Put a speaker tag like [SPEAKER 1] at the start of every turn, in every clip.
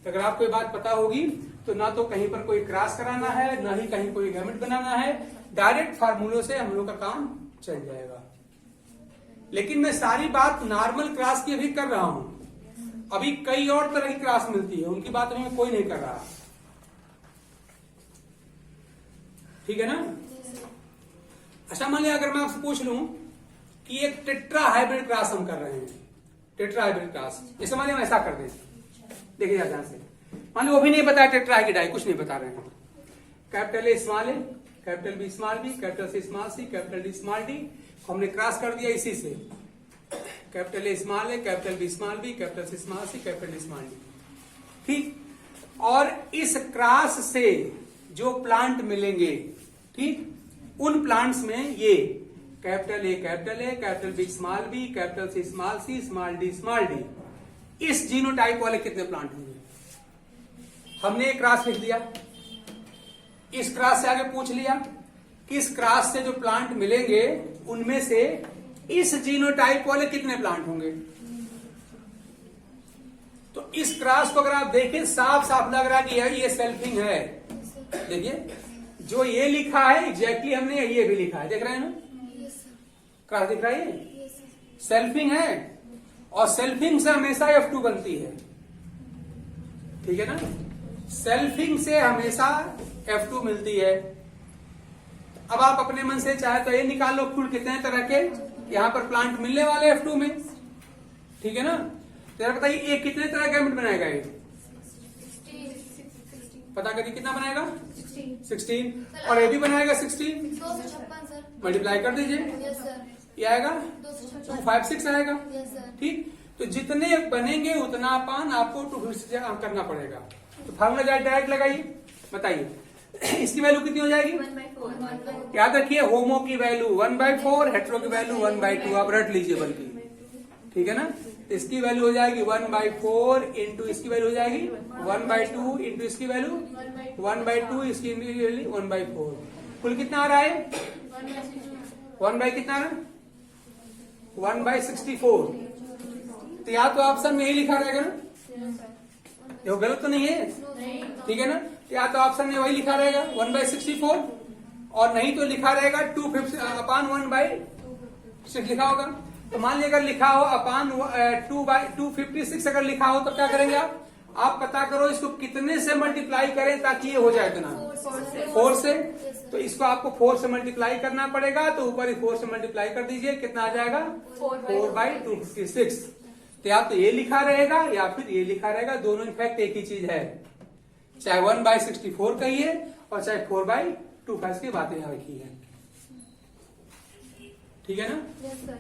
[SPEAKER 1] तो अगर आपको ये बात पता होगी तो ना तो कहीं पर कोई क्रॉस कराना है, ना ही कहीं कोई गैमेट बनाना है, डायरेक्ट फार्मूलों से हम लोग का काम चल जाएगा। लेकिन मैं सारी बात नॉर्मल क्रॉस की अभी कर रहा हूं, अभी कई और तरह की क्रॉस मिलती है, उनकी बात अभी कोई नहीं कर रहा। ठीक है ना? अच्छा, मान लिया अगर मैं आपसे पूछ लूं कि एक टेट्रा हाइब्रिड क्रॉस हम कर रहे हैं, टेट्रा हाइब्रिड क्रॉस, ये समझ हम ऐसा कर दें। देखिए ध्यान से, मान लो वो भी नहीं पता टेट्रा है कि डाई, कुछ नहीं बता रहे हैं। Capital A small A, capital B small B, capital C small C, capital D small D, हमने क्रॉस कर दिया इसी से। Capital A small A, capital B small B, capital C small C, capital D small D. ठीक, और इस cross से जो प्लांट मिलेंगे, ठीक, उन प्लांट्स में ये capital A, capital B small B, capital C small C, small D, इस जीनोटाइप वाले कितने प्लांट होंगे? हमने एक क्रॉस लिख दिया, इस क्रॉस से आगे पूछ लिया कि इस क्रॉस से जो प्लांट मिलेंगे उनमें से इस जीनोटाइप वाले कितने प्लांट होंगे। तो इस क्रॉस को अगर आप देखें, साफ साफ लग रहा है कि ये सेल्फिंग है। देखिए, जो ये लिखा है एग्जैक्टली हमने ये भी लिखा है, देख रहे हैं ना? क्रॉस दिख रहा है, ये सेल्फिंग है, और सेल्फिंग से हमेशा F2 बनती है। ठीक है ना? सेल्फिंग से हमेशा F2 मिलती है। अब आप अपने मन से चाहे तो ये निकाल लो कुल कितने तरह के यहां पर प्लांट मिलने वाले F2 में। ठीक है ना? जरा बताइए, ये कितने तरह गैमेट बनाएगा? ये पता करिए कितना बनाएगा? 16। और ये भी बनाएगा 16। मल्टीप्लाई कर दीजिए, ये आएगा 256 आएगा। ठीक, तो जितने बनेंगे उतना अपान आपको 256 करना पड़ेगा। तो फार्मूला डायरेक्ट लगाइए, बताइए इसकी वैल्यू कितनी हो जाएगी? 1/4। याद रखिए, होमो की वैल्यू 1/4, हेट्रो की वैल्यू 1/2, आप रट लीजिए बल्कि। ठीक है ना? इसकी वैल्यू हो जाएगी 1/4 इंटू इसकी वैल्यू हो जाएगी 1/2 इंटू इसकी वैल्यू 1/2, इसकी वैल्यू 1/4। कुल कितना आ रहा है? 1 कितना आ रहा है? 1/64। तो या तो ऑप्शन में यही लिखा रहेगा ना, ये गलत तो नहीं है? ठीक है ना? या तो ऑप्शन में वही लिखा रहेगा 1/64, और नहीं तो लिखा रहेगा 2/1/6 लिखा होगा। तो मान लीजिए अगर लिखा हो अपान 2/256 अगर लिखा हो तो क्या करेंगे आप पता करो इसको कितने से मल्टीप्लाई करें ताकि ये हो जाए इतना 4 से। तो इसको आपको 4 से मल्टीप्लाई करना पड़ेगा, तो ऊपर 4 से मल्टीप्लाई कर दीजिए, कितना आ जाएगा? 4/256। तो या तो ये लिखा रहेगा या फिर ये लिखा रहेगा, दोनों इनफैक्ट एक ही चीज है। चाहे 1/64 कहिए और चाहे 4/256 की बातें यहां रखी है। ठीक है ना?
[SPEAKER 2] yes, sir.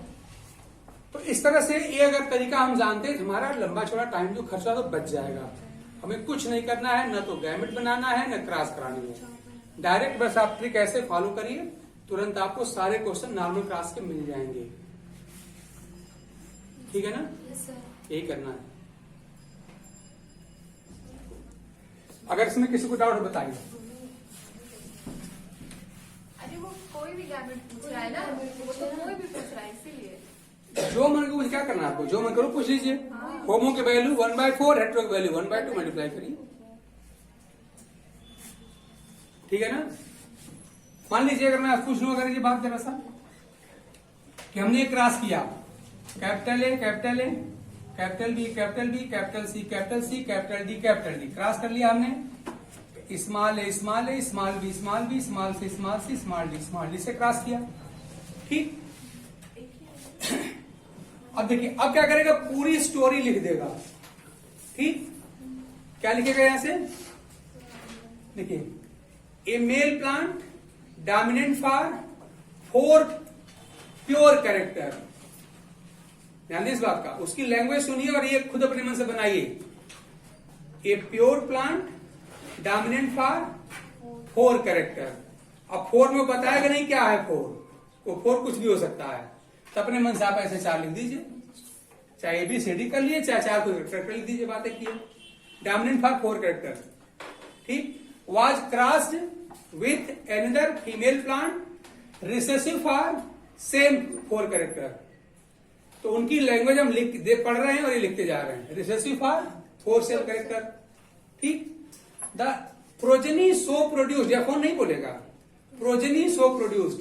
[SPEAKER 1] तो इस तरह से ये अगर तरीका हम जानते हैं, हमारा लंबा चौड़ा टाइम जो खर्चा तो बच जाएगा। हमें कुछ नहीं करना है, न तो गैमेट बनाना है न क्रॉस करानी है, डायरेक्ट बस आप ट्रिक ऐसे फॉलो करिए, तुरंत आपको सारे क्वेश्चन नॉर्मल क्रॉस के मिल जाएंगे। ठीक है ना?
[SPEAKER 2] yes, sir.
[SPEAKER 1] यही करना है। अगर इसमें किसी को डाउट बताइए।
[SPEAKER 3] अरे वो कोई भी गैमेट पूछ रहा है ना, वो तो कोई भी पूछ रहा है, इसीलिए
[SPEAKER 1] जो मन को क्या करना है आपको, जो मन करो पूछ लीजिए। होमो की वैल्यू 1/4, हेट्रो की वैल्यू 1/2 मल्टीप्लाई करिए। ठीक है ना? मान लीजिए अगर मैं पूछ लूं, अगर ये बात जरा सा कि हमने एक क्रॉस किया, capital A, capital A, capital B, capital B, capital C, capital C, capital D, cross कर लिया हमने। Small A, small A, small B, small B, small C, small C, small D से क्रॉस किया। ठीक, अब देखिए अब क्या करेगा, पूरी स्टोरी लिख देगा। ठीक, क्या लिखेगा यहां से? देखिए, a male plant dominant for 4 pure character. ध्यान दीजिए इस बात का, उसकी लैंग्वेज सुनिए और ये खुद अपने मन से बनाइए। A pure plant dominant for 4 character. अब 4 में बताएगा नहीं क्या है 4, वो 4 कुछ भी हो सकता है, तो अपने मन से आप ऐसे 4 लिख दीजिए, चाहे ABCD कर लिए, चाहे 4 कैरेक्टर लिख दीजिए, बातें की डोमिनेंट फॉर 4 कैरेक्टर। ठीक, was crossed with another female plant recessive for same 4 character. तो उनकी लैंग्वेज हम पढ़ रहे हैं और ये लिखते जा रहे हैं, रिसेसिव फॉर 4 सेम कैरेक्टर। ठीक। द प्रोजेनी सो प्रोड्यूस्ड, या फोन नहीं बोलेगा, प्रोजेनी सो प्रोड्यूस्ड,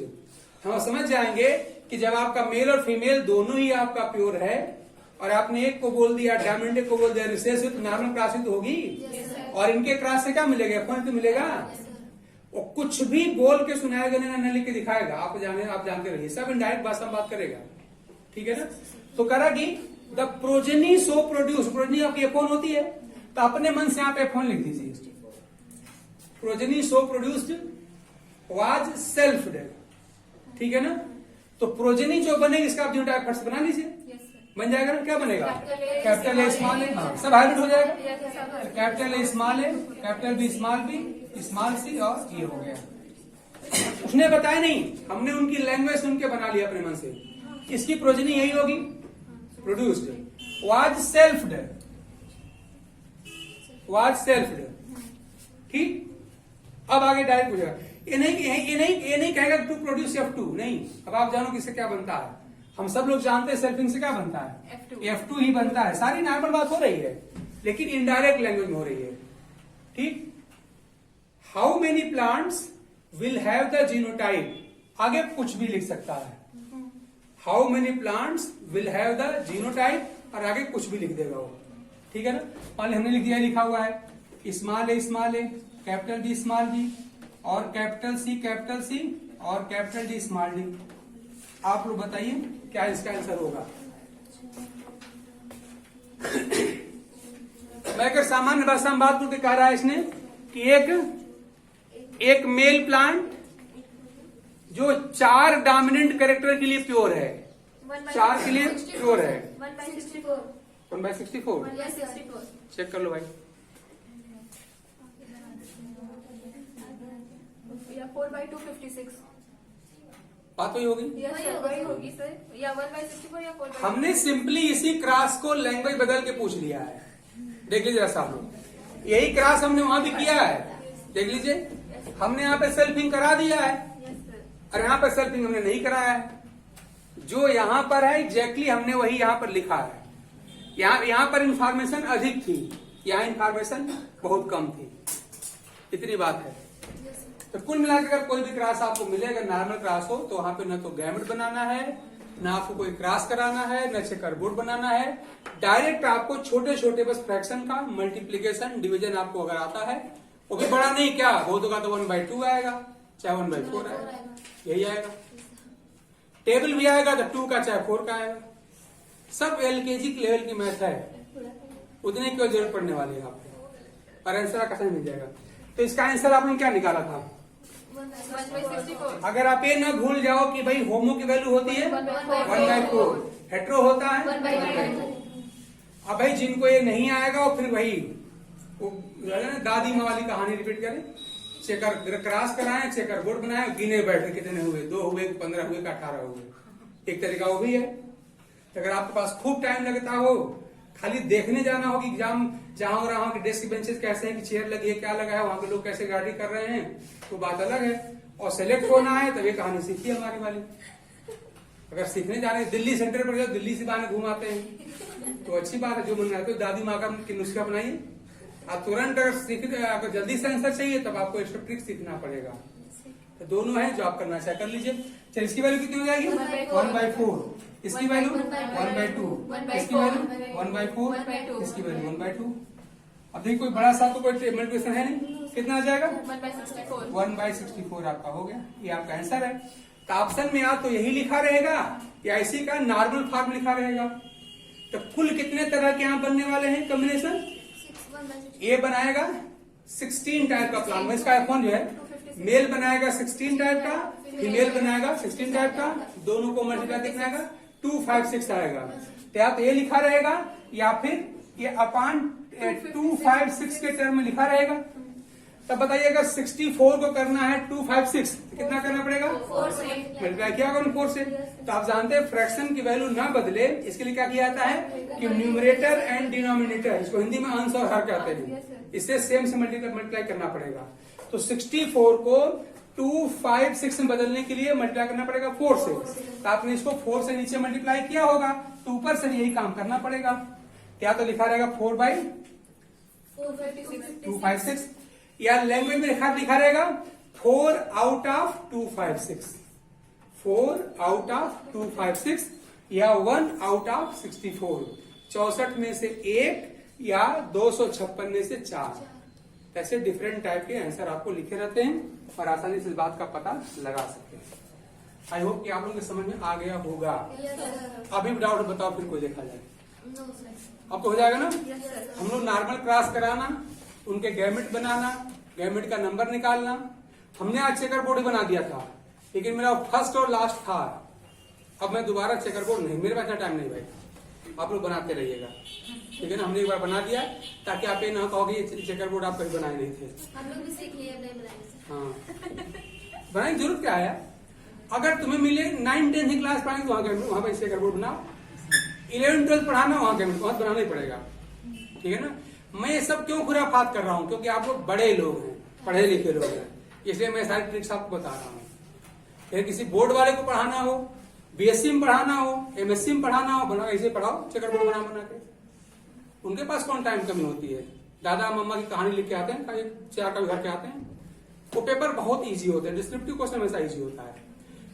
[SPEAKER 1] हम समझ जाएंगे कि जब आपका मेल और फीमेल दोनों ही आपका प्योर है और आपने एक को बोल दिया डोमिनेंट, एक को बोल दिया रिसेसिव, नॉर्मल क्रॉस तो होगी। और इनके क्रॉस से क्या मिलेगा, फोन तो मिलेगा। और कुछ भी बोल के सुनाएगा नहीं, न लिख के दिखाएगा, आप जानते रहिए, सब इनडायरेक्ट भाषा में बात करेगा, ठीक है ना। तो करा कि the progeny so produce, progeny आपकी एफोन होती है, तो अपने मन से आप एफोन लिख दीजिए। प्रोजेनी सो प्रोड्यूस्ड वाज सेल्फ्ड, ठीक है ना। तो प्रोजेनी जो बनेगी इसका आप जीनोटाइप फट से बना लीजिए, बन जाएगा ना। क्या बनेगा, कैपिटल ए स्मॉल ए, सब हाइब्रिड हो जाएगा। Capital A small A, capital B small B, small C, और ये हो गया। उसने बताया नहीं, हमने उनकी लैंग्वेज सुन के बना लिया अपने मन से। इसकी प्रोजेनी यही होगी, प्रोड्यूस्ड वाज सेल्फ्ड, वाज सेल्फ्ड, ठीक। अब आगे डायरेक्ट पूछेगा, ये नहीं कहेगा टू प्रोड्यूस F2, नहीं। अब आप जानो कि इससे क्या बनता है, हम सब लोग जानते हैं सेल्फिंग से क्या बनता है, F2 ही बनता है। सारी नॉर्मल बात हो रही है, लेकिन इनडायरेक्ट लैंग्वेज में हो रही है, ठीक। How many plants will have the genotype, आगे कुछ भी लिख सकता है। How many plants will have the genotype, और आगे कुछ भी लिख देगा वो, ठीक है ना। मान हमने लिख दिया, लिखा हुआ है small A, capital B small B, और कैपिटल सी और कैपिटल डी स्मॉल डी। आप लोग बताइए क्या इसका आंसर होगा। मैं अगर सामान्य भाषा में बात करके कह रहा है इसने कि एक मेल प्लांट जो 4 डोमिनेंट कैरेक्टर के लिए प्योर है, 4 के लिए प्योर है। 1/64 चेक कर लो भाई,
[SPEAKER 3] या 4/256
[SPEAKER 1] बात वही होगी।
[SPEAKER 3] वही होगी सर, या 1/64 या 4/2।
[SPEAKER 1] हमने सिंपली इसी क्रॉस को लैंग्वेज बदल के पूछ लिया है। देख लीजिए साहब लोग, यही क्रॉस हमने वहां भी किया है, देख लीजिए। हमने यहाँ पे सेल्फिंग करा दिया है और यहाँ पर सेल्फिंग हमने नहीं कराया है। जो यहाँ पर है एग्जैक्टली हमने वही यहाँ पर लिखा है। यहाँ पर इंफॉर्मेशन अधिक थी, यहाँ इंफॉर्मेशन बहुत कम थी, इतनी बात है। तो कुल मिलाकर अगर कोई भी क्रॉस आपको मिलेगा, नॉर्मल क्रॉस हो, तो वहां पे न तो गैमेट बनाना है, ना आपको कोई क्रॉस कराना है, न चेकरबोर्ड बनाना है। डायरेक्ट आपको छोटे छोटे बस फ्रैक्शन का मल्टीप्लीकेशन डिवीजन आपको अगर आता है, वो भी बड़ा नहीं, क्या बहुत होगा तो 1/2 आएगा, चाहे 1/4 आएगा, यही आएगा। टेबल भी आएगा तो 2 का चाहे 4 का आएगा। सब LKG लेवल की मैथ है, उतने की जरूरत पड़ने वाली है आपको, और आंसर कैसे मिल जाएगा। तो इसका आंसर आपने क्या निकाला था,
[SPEAKER 3] 1/64।
[SPEAKER 1] अगर आप ये ना भूल जाओ कि भाई होमो की वैल्यू होती है 1/4, हेट्रो होता है 1/2। अब भाई जिनको ये नहीं आएगा वो फिर वही वो दादी माँ वाली कहानी रिपीट करें, चेकर क्रॉस कराएं, चेकर बोर्ड बनाए, गिने बैठे कितने हुए, 2 हुए, 15 हुए, 18 हुए। एक तरीका वो भी है। तो अगर आपके पास खूब टाइम लगता हो, खाली देखने जाना हो कि एग्जाम जहां हो रहा हो कि डेस्क बेंचेस कैसे हैं, कि चेयर लगी है, क्या लगा है, वहां पे लोग कैसे गाड़ी कर रहे हैं, तो बात अलग है। और सेलेक्ट होना है तब ये कहानी सीखी हमारी वाली। अगर सीखने जा रहे हैं दिल्ली सेंटर पर जाओ, दिल्ली से बाहर घुमाते हैं, तो अच्छी बात है। जो मन रहते हो दादी माँ का नुस्खा बनाइए, आप तुरंत अगर सीख, अगर जल्दी से आंसर चाहिए तब आपको एक्स्ट्रा ट्रिक सीखना पड़ेगा। तो दोनों है, जो आप करना चाहे कर लीजिए। चलिए इसकी वैल्यू कितनी हो जाएगी, 1/4, इसकी वैल्यू 1/2, इसकी वैल्यू 1/4, इसकी वैल्यू 1/2। अभी कोई बड़ा सा तो कोई मल्टीप्लिकेशन है नहीं, कितना आ जाएगा 1/64 आपका हो गया। ये आपका आंसर है। तो ऑप्शन में या तो यही लिखा रहेगा या इसी का नॉर्मल फॉर्म लिखा रहेगा। तो कुल कितने तरह के यहाँ बनने वाले हैं कॉम्बिनेशन, ये बनाएगा 16 टाइप का प्लान। इसका F1 जो है मेल बनाएगा 16 टाइप का, फीमेल बनाएगा 16 टाइप का, दोनों को मल्टीप्लाई कितना आएगा 256 आएगा। तो या तो ये लिखा रहेगा या फिर ये अपान 256 के टर्म में लिखा रहेगा। तब बताइए अगर 64 को करना है 256 तो कितना करना पड़ेगा,
[SPEAKER 3] 4 से
[SPEAKER 1] मल्टीप्लाई किया होगा 4 से। तो आप जानते हैं फ्रैक्शन की वैल्यू ना बदले इसके लिए क्या किया जाता है कि न्यूमरेटर एंड डिनोमिनेटर, इसको हिंदी में अंश और हर कहते हैं, इससे सेम से मल्टीप्लाई करना पड़ेगा। तो 64 को 256 में बदलने के लिए मल्टीप्लाई करना पड़ेगा 4 से। तो आपने इसको 4 से नीचे मल्टीप्लाई किया होगा तो ऊपर से यही काम करना पड़ेगा। क्या तो लिखा रहेगा 4/2 256 या लैंग्वेज में लिखा रहेगा 4 आउट ऑफ 256, 4 आउट ऑफ 256 या 1 आउट ऑफ 64, 64 में से 1 या 256 में से 4। ऐसे डिफरेंट टाइप के आंसर आपको लिखे रहते हैं और आसानी से इस बात का पता लगा सकते हैं। आई होप कि आप लोगों के समझ में आ गया होगा। अभी भी डाउट बताओ, फिर कोई देखा जाए। अब तो हो जाएगा ना। हम लोग नॉर्मल क्रॉस कराना, उनके गैमेट बनाना, गैमेट का नंबर निकालना। हमने आज चेकर बोर्ड बना दिया था, लेकिन मेरा फर्स्ट और लास्ट था। अब मैं दोबारा चेकर बोर्ड नहीं, मेरे पास इतना टाइम नहीं भाई, आप लोग बनाते रहिएगा, ठीक है ना। हमने एक बार बना दिया ताकि आप ये ना कहो कि चेकर बोर्ड आप कभी बनाए नहीं थे।
[SPEAKER 3] हम लोग भी सीख लिए अपने बनाने से।
[SPEAKER 1] हाँ, बनाने की जरूरत क्या है। अगर तुम्हें मिले 9, 10 की क्लास पढ़ाएंगे तो वहां पर चेकर बोर्ड बनाओ। 11, 12 पढ़ाना वहां के वहां बनाना ही पड़ेगा, ठीक है ना। मैं ये सब क्यों खुराफात कर रहा हूँ, क्योंकि आप लोग बड़े लोग हैं, पढ़े लिखे लोग हैं, इसलिए मैं सारी ट्रिक्स आपको बता रहा हूँ। फिर किसी बोर्ड वाले को पढ़ाना हो, बीएससी में पढ़ाना हो, एमएससी में पढ़ाना हो, बना ऐसे पढ़ाओ चेकर बोर्ड बना के। उनके पास कौन टाइम कमी होती है। दादा मम्मा की कहानी लिख के आते हैं, चार कभी घर के आते हैं। वो पेपर बहुत इजी होते हैं, डिस्क्रिप्टिव क्वेश्चन हमेशा इजी होता है।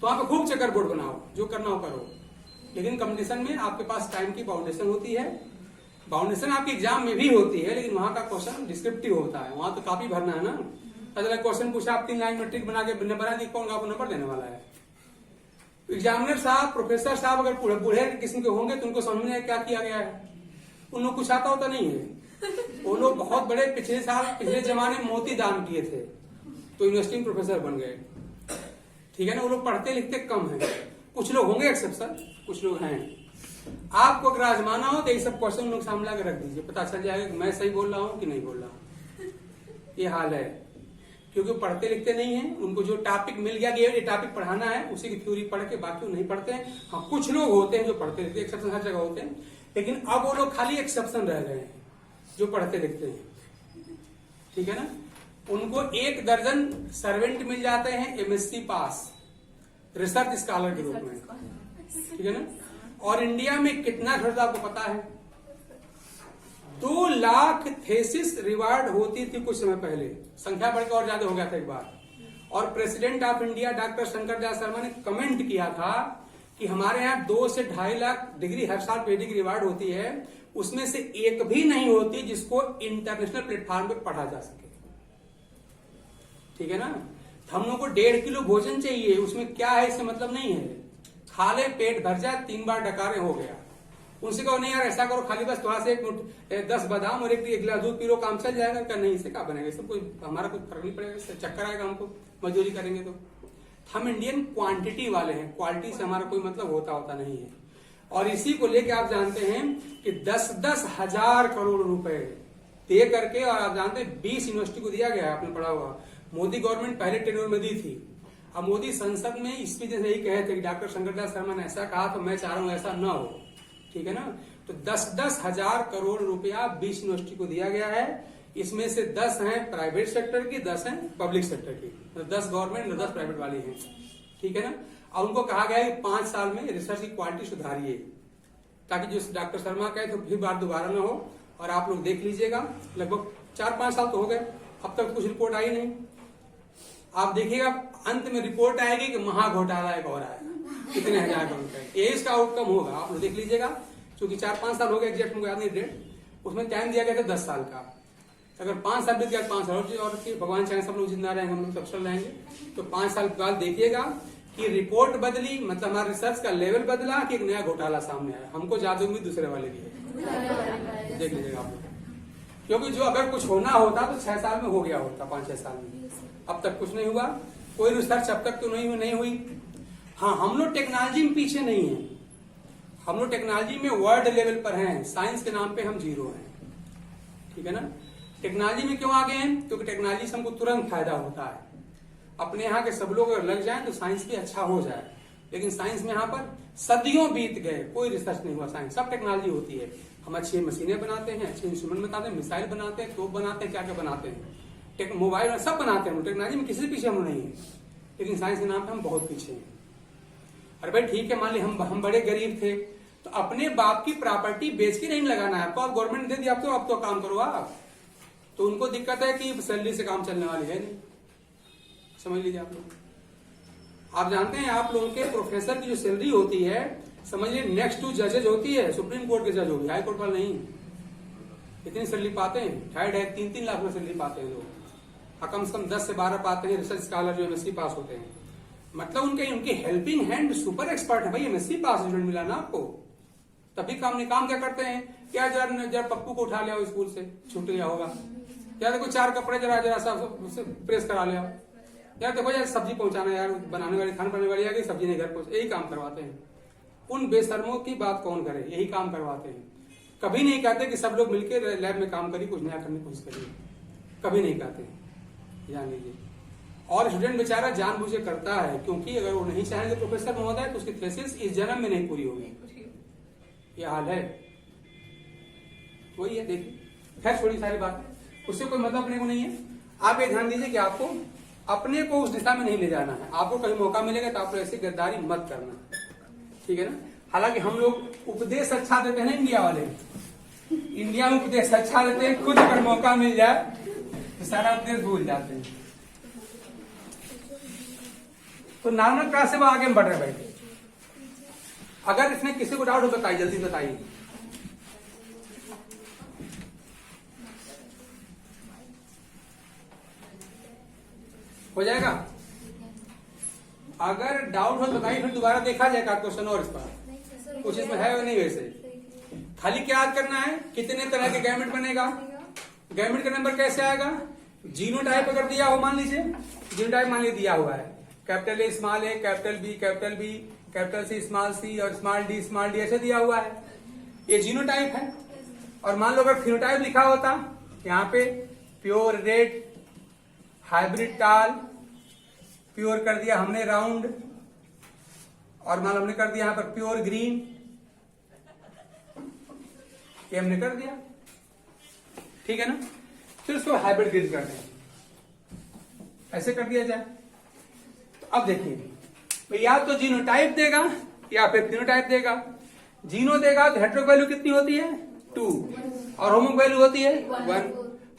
[SPEAKER 1] तो वहां पे खूब चेकर बोर्ड बनाओ, जो करना हो करो। लेकिन कंपटीशन में आपके पास टाइम की बाउंडेशन होती है। बाउंडेशन आपके एग्जाम में भी होती है, लेकिन वहां का क्वेश्चन डिस्क्रिप्टिव होता है। वहां तो काफी भरना है ना। अगर क्वेश्चन पूछा, आप 3 लाइन में ट्रिक बना के बना दी, कौन आपको नंबर देने वाला है। एग्जामिनर साहब, प्रोफेसर साहब अगर बूढ़े किस्म के होंगे तो उनको समझ में क्या किया गया है। उन लोग कुछ आता होता नहीं है। वो लोग बहुत बड़े पिछले जमाने में मोती दान किए थे तो यूनिवर्सिटी में प्रोफेसर बन गए, ठीक है ना। वो लोग पढ़ते लिखते कम है। कुछ लोग होंगे एक्सेप्शन, कुछ लोग हैं। आपको अगर आजमाना हो तो ये सब क्वेश्चन लोग सामने लाकर रख दीजिए, पता चल जाएगा कि मैं सही बोल रहा हूँ कि नहीं बोल रहा हूँ। ये हाल है, क्योंकि पढ़ते लिखते नहीं है। उनको जो टॉपिक मिल गया कि ये टॉपिक पढ़ाना है, उसी की थ्योरी पढ़ के बाकी वो नहीं पढ़ते हैं। हाँ, कुछ लोग होते हैं जो पढ़ते लिखते, एक्सेप्शन हर जगह होते हैं, लेकिन अब वो लोग खाली एक्सेप्शन रह गए हैं जो पढ़ते लिखते हैं, ठीक है ना। उनको 1 दर्जन सर्वेंट मिल जाते हैं एमएससी पास, रिसर्च स्कॉलर के रूप में, ठीक है ना। और इंडिया में कितना खर्चा आपको पता है। 2 लाख थेसिस रिवार्ड होती थी कुछ समय पहले, संख्या बढ़कर और ज्यादा हो गया था एक बार। और president of India doctor Shankar Dayal Sharma ने कमेंट किया था कि हमारे यहाँ 2 से 2.5 लाख डिग्री हर साल पीएचडी की रिवार्ड होती है, उसमें से एक भी नहीं होती जिसको इंटरनेशनल प्लेटफॉर्म पे पढ़ा जा सके, ठीक है ना। हम लोग को 1.5 किलो भोजन चाहिए, उसमें क्या है इससे मतलब नहीं है। खा ले, पेट भर जाए, 3 बार डकारे हो गया। उनसे कहो नहीं यार ऐसा करो, खाली बस थोड़ा से 10 बादाम और एक गिलास दूध पी लो, काम चल जाएगा। क्या नहीं, इससे क्या बनेगा, सब कोई हमारा कुछ फर्क नहीं पड़ेगा, इससे चक्कर आएगा हमको मजदूरी करेंगे तो। हम इंडियन क्वांटिटी वाले हैं, क्वालिटी से हमारा कोई मतलब होता नहीं है। और इसी को लेके आप जानते हैं कि 10-10 हजार करोड़ रुपए दे करके, और आप जानते हैं 20 यूनिवर्सिटी को दिया गया है, आपने पढ़ा हुआ। मोदी गवर्नमेंट पहले टेन्योर में दी थी। अब मोदी संसद में स्पीच में यही कहे थे कि डॉक्टर शंकर दयाल शर्मा ने ऐसा कहा, तो मैं चाह रहा हूं ऐसा न हो, ठीक है ना। तो 10-10 हजार करोड़ रुपया 20 यूनिवर्सिटी को दिया गया है। इसमें से 10 हैं प्राइवेट सेक्टर की, 10 हैं पब्लिक सेक्टर की, तो 10 गवर्नमेंट और 10 प्राइवेट वाली हैं, ठीक है ना। और उनको कहा गया है कि 5 साल में रिसर्च की क्वालिटी सुधारिए, ताकि जो डॉक्टर शर्मा कहे तो फिर बार दोबारा ना हो। और आप लोग देख लीजिएगा, लगभग 4-5 साल तो हो गए, अब तक कुछ रिपोर्ट आई नहीं। आप देखिएगा अंत में रिपोर्ट आएगी कि महा घोटाला एक और आएगा, कितने हजार करोड़ का, ये इसका आउटकम होगा। आप लोग देख लीजिएगा, क्योंकि 4-5 साल हो गए, एग्जैक्ट मुझे याद नहीं डेट, उसमें टाइम दिया गया था 10 साल का। अगर 5 साल बीत गया, 5 साल और भगवान चाहे सब लोग जिंदा रहेंगे, हम लोग अक्सर रहेंगे, तो 5 साल बाद देखिएगा कि रिपोर्ट बदली, मतलब हमारा रिसर्च का लेवल बदला कि एक नया घोटाला सामने आया। हमको ज्यादा उम्मीद दूसरे वाले की है, देख लीजिएगा आप लोग। क्योंकि जो अगर कुछ होना होता तो 6 साल में हो गया होता, 5-6 साल में। अब तक कुछ नहीं हुआ, कोई रिसर्च अब तक तो नहीं हुई। हाँ, हम लोग टेक्नोलॉजी में पीछे नहीं है, हम लोग टेक्नोलॉजी में वर्ल्ड लेवल पर हैं, साइंस के नाम पे हम 0 हैं, ठीक है ना। टेक्नोलॉजी में क्यों आगे हैं, क्योंकि टेक्नोलॉजी से हमको तुरंत फायदा होता है। अपने यहाँ के सब लोग अगर लग जाएं तो साइंस भी अच्छा हो जाए, लेकिन साइंस में यहाँ पर सदियों बीत गए, कोई रिसर्च नहीं हुआ। साइंस सब टेक्नोलॉजी होती है। हम अच्छी मशीनें बनाते हैं, अच्छे इंस्ट्रूमेंट बनाते हैं, मिसाइल बनाते हैं, तोप बनाते हैं, क्या क्या बनाते हैं, मोबाइल सब बनाते हैं। टेक्नोलॉजी में किसी पीछे हम नहीं है, लेकिन साइंस के नाम पे हम बहुत पीछे हैं। अरे भाई ठीक है, मान ली हम बड़े गरीब थे, तो अपने बाप की प्रॉपर्टी बेच के नहीं लगाना है आपको, आप गवर्नमेंट दे दी, अब तो काम करो आप। तो उनको दिक्कत है कि सैलरी से काम चलने वाली है नहीं। समझ लीजिए आप लोग। आप जानते हैं आप लोगों के प्रोफेसर की जो सैलरी होती है, समझ लीजिए नेक्स्ट टू जजेज होती है, सुप्रीम कोर्ट के जज होगी, हाई कोर्ट वाले नहीं। इतनी सैलरी पाते हैं, 2.5-3 लाख में सैलरी पाते हैं लोग, और कम से कम 10 से 12 पाते हैं रिसर्च स्कॉलर जो एमएससी पास होते हैं। मतलब उनकी हेल्पिंग हैंड सुपर एक्सपर्ट है भाई। एमएससी पास स्टूडेंट मिला ना आपको, तभी काम क्या करते हैं, क्या जरा पप्पू को उठा लिया स्कूल से, छूट गया होगा, या देखो 4 कपड़े जरा सा प्रेस करा लिया, यार देखो यार सब्जी पहुंचाना, यार बनाने वाली खाना बनाने वाली आ गई, सब्जी नहीं घर पहुंच, यही काम करवाते हैं। उन बेशर्मों की बात कौन करे, यही काम करवाते हैं। कभी नहीं कहते कि सब लोग मिलकर लैब में काम करिए, कुछ नया करने की कोशिश करिए, कभी नहीं कहते, जान लीजिए। और स्टूडेंट बेचारा जानबूझ के करता है, क्योंकि अगर वो नहीं चाहेंगे प्रोफेसर महोदय तो उसकी थीसिस इस जन्म में नहीं पूरी होगी। ये हाल है, वही है। देखिए खैर छोड़ी सारी बात, उससे कोई मतलब अपने को नहीं है। आप ये ध्यान दीजिए कि आपको अपने को उस दिशा में नहीं ले जाना है। आपको कहीं मौका मिलेगा तो आप ऐसी गद्दारी मत करना, ठीक है ना। हालांकि हम लोग उपदेश अच्छा देते हैं ना, इंडिया वाले, इंडिया में उपदेश अच्छा देते हैं, खुद अगर मौका मिल जाए तो सारा उपदेश भूल जाते हैं। तो नॉर्मल क्लास से वो आगे बढ़ रहे बैठे। अगर इसमें किसी को डाउट हो बताइए, जल्दी बताइए। हो जाएगा। अगर डाउट हो तो बताइए, फिर दोबारा देखा जाएगा क्वेश्चन और इस पर कुछ इसमें है नहीं। वैसे खाली क्या याद करना है, कितने तरह के गैमेट बनेगा, गैमेट का नंबर कैसे आएगा। जीनोटाइप अगर दिया हो, मान लीजिए जीनोटाइप मान लीजिए दिया हुआ है, capital A small A, capital B, capital C, small C और स्मॉल डी ऐसे दिया हुआ है, ये जीनोटाइप है। और मान लो अगर फिनोटाइप लिखा होता, यहाँ पे प्योर रेड, हाइब्रिड टाल, प्योर कर दिया हमने राउंड, और मान हमने कर दिया यहां पर प्योर ग्रीन, ये हमने कर दिया, ठीक है ना। फिर उसको हाइब्रिड ग्रीन कर दें, ऐसे कर दिया जाए। तो अब देखिए, या तो जीनोटाइप देगा या फिर फिनोटाइप देगा। जीनो देगा तो हेटेरो वैल्यू कितनी होती है 2, और होमो वैल्यू होती है 1।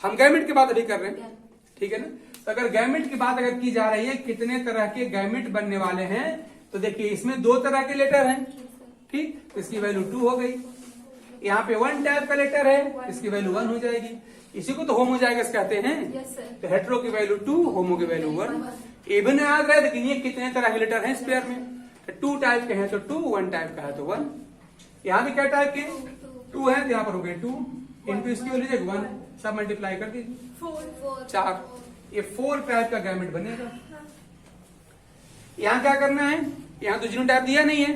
[SPEAKER 1] हम गैमेट की बात अभी कर रहे हैं, ठीक है ना। तो अगर गैमेट की बात अगर की जा रही है, कितने तरह के गैमेट बनने वाले हैं, तो देखिए इसमें 2 तरह के लेटर हैं, ठीक, तो इसकी वैल्यू 2 हो गई। यहाँ पे 1 टाइप का लेटर है, इसकी वैल्यू 1 हो जाएगी। इसी को तो होमोजाइगस कहते हैं। तो हेटेरो की वैल्यू 2, होमो की वैल्यू 1। इवन याद रहे, लेकिन ये कितने तरह के लेटर हैं इस पेयर में, तो 2 टाइप के हैं तो 2, 1 टाइप का है तो 1। यहाँ भी क्या टाइप के 2 है, तो यहाँ पर हो गए 2 इंटू इसकी वैल्यू 1, सब मल्टीप्लाई कर दीजिए 4। ये 4 टाइप का गैमेट बनेगा। यहाँ क्या करना है, यहाँ तो जीनोटाइप दिया नहीं है,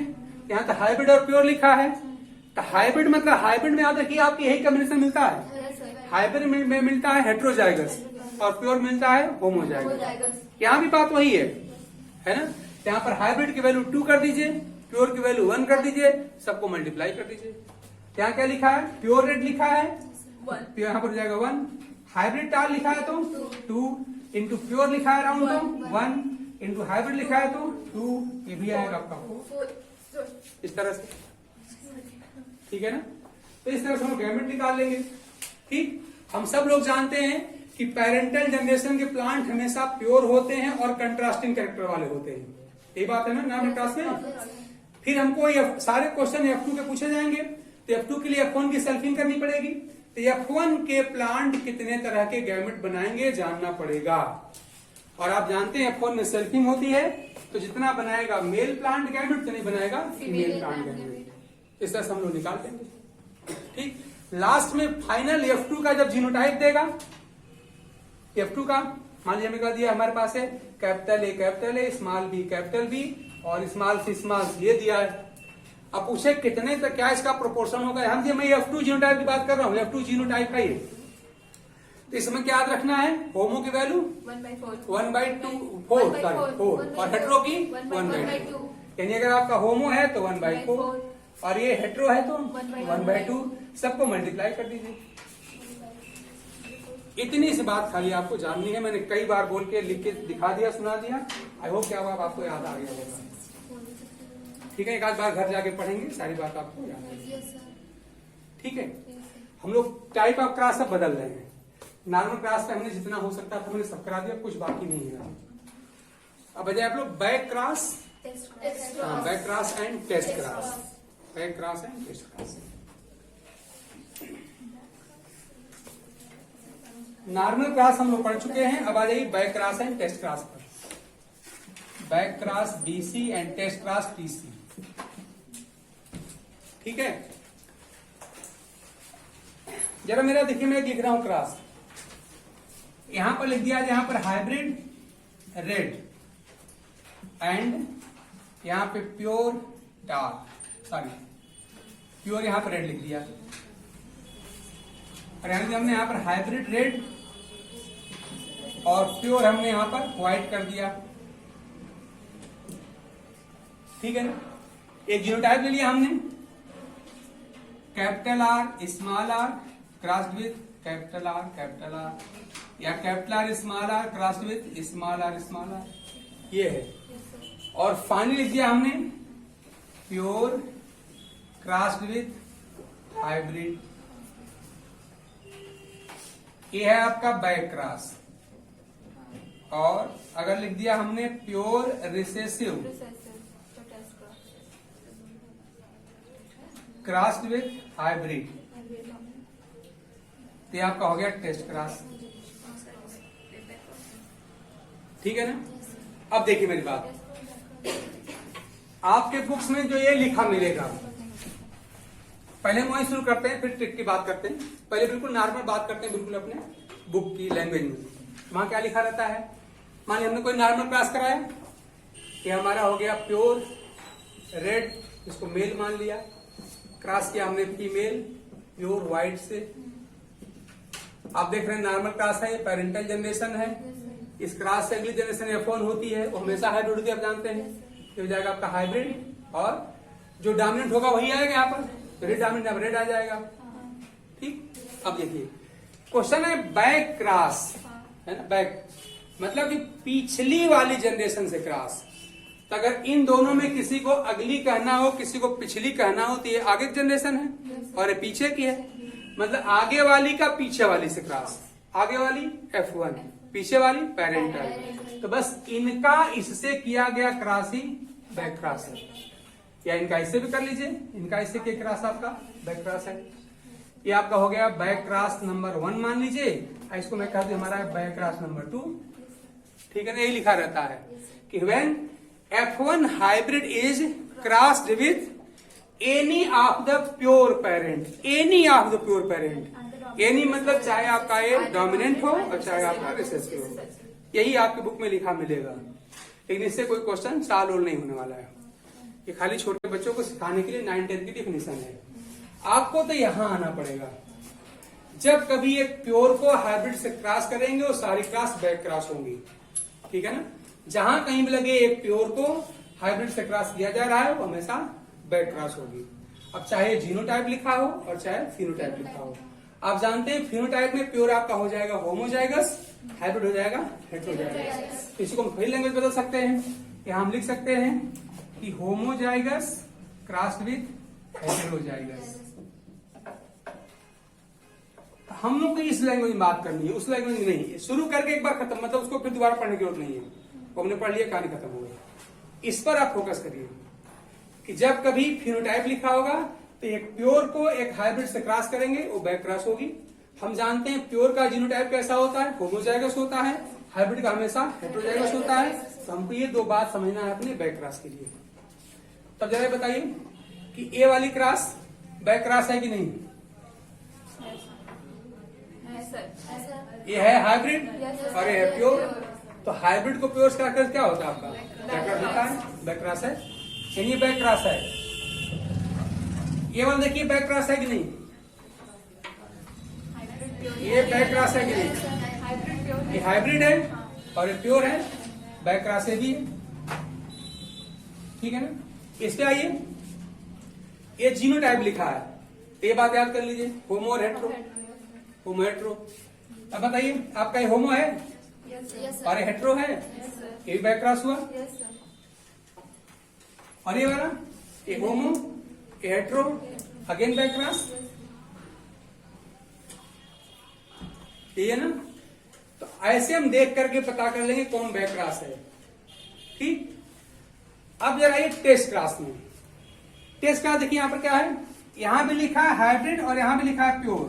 [SPEAKER 1] यहाँ तो हाइब्रिड और प्योर लिखा है। तो हाइब्रिड मतलब हाइब्रिड में याद रखिए आपकी यही कॉम्बिनेशन मिलता है। हाइब्रिड में मिलता है हेटेरोजाइगस और प्योर मिलता है होमोजाइगस। यहाँ भी बात वही है ना। यहाँ पर हाइब्रिड की वैल्यू 2 कर दीजिए, प्योर की वैल्यू 1 कर दीजिए, सबको मल्टीप्लाई कर दीजिए। यहाँ क्या लिखा है, प्योर रेड लिखा है, यहाँ पर हो जाएगा 1। हाइब्रिड टाल लिखा है तो 2 इंटू प्योर लिखा है राउंड तो 1 इंटू हाइब्रिड लिखा है तो 2, ये भी आएगा आपका 4। इस तरह से, ठीक है ना। तो इस तरह से हम गैमेट निकाल लेंगे, ठीक। हम सब लोग जानते हैं कि पेरेंटल जनरेशन के प्लांट हमेशा प्योर होते हैं और कंट्रास्टिंग कैरेक्टर वाले होते हैं, यही बात है ना नाम क्लास में। फिर हमको सारे क्वेश्चन F2 के पूछे जाएंगे, तो F2 के लिए F1 की सेल्फिंग करनी पड़ेगी। तो F1 के प्लांट कितने तरह के गैमेट बनाएंगे जानना पड़ेगा। और आप जानते हैं F1 में सेल्फिंग होती है, तो जितना बनाएगा मेल प्लांट गैमेट उतना बनाएगा फीमेल प्लांट गैमेट। इस तरह से हम लोग निकाल देंगे, ठीक। लास्ट में फाइनल F2 का जब जीनोटाइप देगा, F2 का मान लीजिए हमें दिया हमारे पास है capital A, small B, capital B और स्मॉल सी, ये दिया है। अब पूछे कितने तक क्या इसका प्रोपोर्शन होगा। हम मैं F2 जीनोटाइप की बात कर रहा हूँ, F2 जीनोटाइप का ये। तो इसमें क्या याद रखना है, होमो की वैल्यू 1/4 और हेटेरो की 1/2। यानी अगर आपका होमो है तो 1/4 और ये हेटेरो है तो 1/2, सबको मल्टीप्लाई कर दीजिए। इतनी सी बात खाली आपको जाननी है। मैंने कई बार बोल के लिख के दिखा दिया, सुना दिया। आई होप क्या आपको याद आ गया होगा, ठीक है। एक आध बार घर जाके पढ़ेंगे, सारी बात आपको याद आएगी, ठीक है। हम लोग टाइप ऑफ क्लास अब बदल रहे हैं। नॉर्मल क्रॉस पे हमने जितना हो सकता था हमने सब करा दिया, कुछ बाकी नहीं है। अब बजाय आप लोग back cross, back cross and test cross, back cross and test cross. Normal cross हम लोग पढ़ चुके हैं, अब आ जाइए back cross and test cross पर। Back cross BC and test cross TC, ठीक है। जरा मेरा देखिए, मैं लिख रहा हूं क्रॉस, यहां पर लिख दिया, यहां पर हाइब्रिड रेड एंड यहां पे प्योर डार्क, सॉरी प्योर यहां पर रेड लिख दिया, और हमने यहां पर हाइब्रिड रेड और प्योर हमने यहां पर व्हाइट कर दिया, ठीक है ना। एक जीनोटाइप ले लिया हमने, capital R small R crossed with capital R, या capital R small R crossed with small R, ये है। और फाइनली लिख दिया हमने प्योर क्रॉस्ड विथ हाइब्रिड, ये है आपका बैक क्रॉस। और अगर लिख दिया हमने pure recessive crossed with hybrid, तो आपका हो गया टेस्ट क्रॉस, ठीक है ना। अब देखिए मेरी बात, आपके बुक्स में जो ये लिखा मिलेगा, पहले हम वही शुरू करते हैं, फिर ट्रिक की बात करते हैं। पहले बिल्कुल नॉर्मल बात करते हैं, बिल्कुल अपने बुक की लैंग्वेज में। वहां क्या लिखा रहता है, मान लीजिए हमने कोई नॉर्मल क्लास कराया, ये हमारा हो गया प्योर रेड, इसको मेल मान लिया, क्रॉस किया हमने फीमेल प्योर व्हाइट से। आप देख रहे हैं नॉर्मल क्लास है, पेरेंटल जनरेशन है, इस क्रॉस से अगली जनरेशन F1 होती है, वो हमेशा हाइब्रिड होती है, आप जानते हैं। ये हो जाएगा आपका हाइब्रिड, और जो डोमिनेंट होगा वही आएगा यहाँ पर, रेड डोमिनेंट, अब रेड आ जाएगा, ठीक। अब देखिए क्वेश्चन है बैक क्रॉस, है ना, बैक मतलब कि पिछली वाली जनरेशन से क्रॉस। तो अगर इन दोनों में किसी को अगली कहना हो, किसी को पिछली कहना हो, तो ये आगे की जनरेशन है और ये पीछे की है, मतलब आगे वाली का पीछे वाली से क्रॉस, आगे वाली F1, पीछे वाली पेरेंटल। तो बस इनका इससे किया गया क्रॉस ही बैक क्रॉस है, या इनका इससे भी कर लीजिए, इनका इससे किया क्रॉस आपका बैक क्रॉस है। ये आपका हो गया बैक क्रॉस नंबर 1 मान लीजिए, इसको मैं कह दूं हमारा बैक क्रॉस नंबर 2, ठीक है ना। यही लिखा रहता है कि when F1 hybrid is crossed with any of the pure parent, any of the pure parent, any मतलब चाहे आपका ये डोमिनेंट हो और चाहे आपका रिसेसिव हो, यही आपके बुक में लिखा मिलेगा। लेकिन इससे कोई क्वेश्चन सॉल्व और नहीं होने वाला है, ये खाली छोटे बच्चों को सिखाने के लिए 9-10 की डिफिनेशन है। आपको तो यहां आना पड़ेगा, जब कभी एक प्योर को हाइब्रिड से क्रॉस करेंगे वो सारी क्रॉस बैक क्रॉस होंगी, ठीक है ना। जहां कहीं भी लगे एक प्योर को हाइब्रिड से क्रॉस किया जा रहा है वो हमेशा बैक क्रॉस होगी। अब चाहे जीनोटाइप लिखा हो और चाहे फिनोटाइप लिखा हो, आप जानते हैं फिनोटाइप में प्योर आपका हो जाएगा होमोजाइगस, हाइब्रिड हो जाएगा हेटेरोजाइगस। इसी को हम फिर लैंग्वेज बदल सकते हैं, यहां हम लिख सकते हैं कि होमोजाइगस क्रॉस्ड विथ हेटेरोजाइगस। हम लोग को इस लैंग्वेज में बात करनी है, उस लैंग्वेज में नहीं। शुरू करके एक बार खत्म, मतलब उसको फिर दोबारा पढ़ने की जरूरत नहीं है, वो हमने पढ़ लिया, कहानी खत्म हो गई। इस पर आप फोकस करिए कि जब कभी फिनोटाइप लिखा होगा तो एक प्योर को एक हाइब्रिड से क्रॉस करेंगे वो बैक क्रॉस होगी। हम जानते हैं प्योर का जीनोटाइप कैसा होता है, होमोजाइगस होता है, हाइब्रिड का हमेशा हेटेरोजाइगस होता है। तो हमको ये दो बात समझना है अपने बैक क्रॉस के लिए। तब जरा बताइए कि ए वाली क्रॉस बैक क्रॉस है कि नहीं? ये है हाइब्रिड और ये है प्योर। तो हाइब्रिड को प्योर से क्या होता है आपका बैक क्रॉस होता है, बैक क्रॉस है, यानी ये बैक क्रॉस है। ये वाला देखिए बैक क्रॉस है कि नहीं, ये बैक क्रॉस है कि नहीं? ये हाइब्रिड है और ये प्योर है, बैक क्रॉस है भी, ठीक है ना। इस पे आइए, ये जीनोटाइप लिखा है, ये बात याद कर लीजिए, होमो और हेट्रो, होमो हेट्रो। अब बताइए आपका ये होमो है और ये हेट्रो है, ये भी बैक क्रॉस हुआ। और ये वाला ये होमो, ये हेट्रो, अगेन बैक क्रॉस। यही है ना। तो ऐसे हम देख करके पता कर लेंगे कौन बैक क्रॉस है। ठीक, अब जरा ये टेस्ट क्लास में, टेस्ट क्लास देखिए यहां पर क्या है, यहां भी लिखा है हाइब्रिड और यहां भी लिखा है प्योर।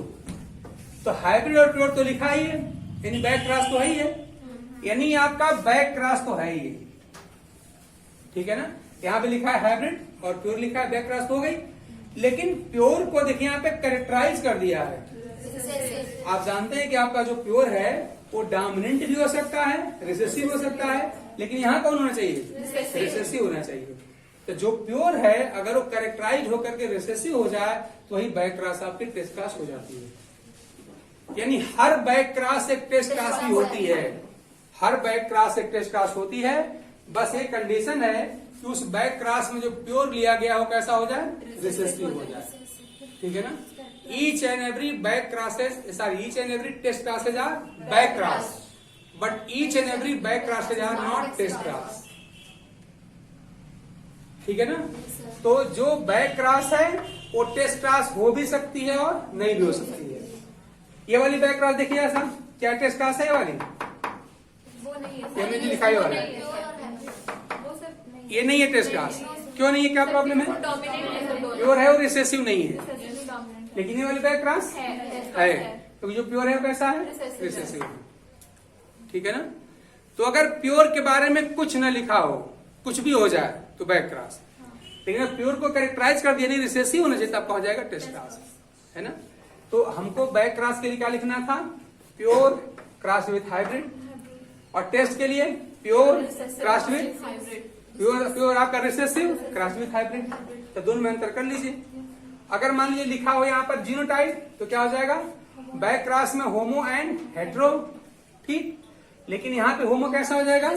[SPEAKER 1] तो हाइब्रिड और प्योर तो लिखा ही है, यानी बैक क्रॉस तो है ही है, यानी आपका बैक क्रॉस तो है ही है। ठीक है ना, यहां पे लिखा है हाइब्रिड और प्योर लिखा है, बैक क्रॉस तो हो गई। लेकिन प्योर को देखिए यहां पे कैरेक्टराइज कर दिया है। आप जानते हैं कि आपका जो प्योर है वो डोमिनेंट भी हो सकता है, रिसेसिव हो सकता है, लेकिन यहां कौन होना चाहिए, रिसेसिव होना चाहिए। तो जो प्योर है अगर वो कैरेक्टराइज होकर के रिसेसिव हो जाए तो वही बैक क्रॉस आपकी टेस्ट क्लास हो जाती है। यानी हर बैक क्रॉस एक टेस्ट क्लास भी होती है, हर बैक क्रॉस एक टेस्ट क्लास होती है। बस एक कंडीशन है कि उस बैक क्रॉस में जो प्योर लिया गया हो कैसा हो जाए, रिसेसिव हो जाए। ठीक है ना, each and every back crosses, sorry each and every test classes are back cross, but each and every back crosses are not test class. ठीक है ना, तो जो बैक क्रॉस है वो टेस्ट क्लास हो भी सकती है और नहीं भी हो सकती है। ये वाली बैक क्रॉस देखिए ऐसा, क्या टेस्ट क्लास है ये वाली,
[SPEAKER 3] वो नहीं है,
[SPEAKER 1] ये मैंने लिखा ही वाला है,
[SPEAKER 3] वो सब नहीं,
[SPEAKER 1] ये नहीं है टेस्ट क्लास। क्यों नहीं है, क्या प्रॉब्लम है, प्योर है और रिसेसिव नहीं है। लेकिन ये वाली बैक क्रॉस है, तो जो प्योर है वो कैसा है, रिसेसिव। ठीक है ना, तो अगर प्योर के बारे में कुछ न लिखा हो, कुछ भी हो जाए तो बैक क्रॉस, लेकिन प्योर को कैरेक्टराइज कर दिया नहीं रिसेसिव होना चाहिए तब पहुंच जाएगा टेस्ट क्लास, है ना। तो हमको बैक क्रॉस के लिए क्या लिखना था, प्योर क्रॉस विथ हाइब्रिड, और टेस्ट के लिए प्योर क्रॉस विथ प्योर आपका रिसेसिव क्रॉस विथ हाइब्रिड। तो दोनों में अंतर कर लीजिए। अगर मान लीजिए लिखा हो यहाँ पर जीनोटाइप तो क्या हो जाएगा, बैक क्रॉस में होमो एंड हेट्रो। ठीक, लेकिन यहाँ पे होमो कैसा हो जाएगा,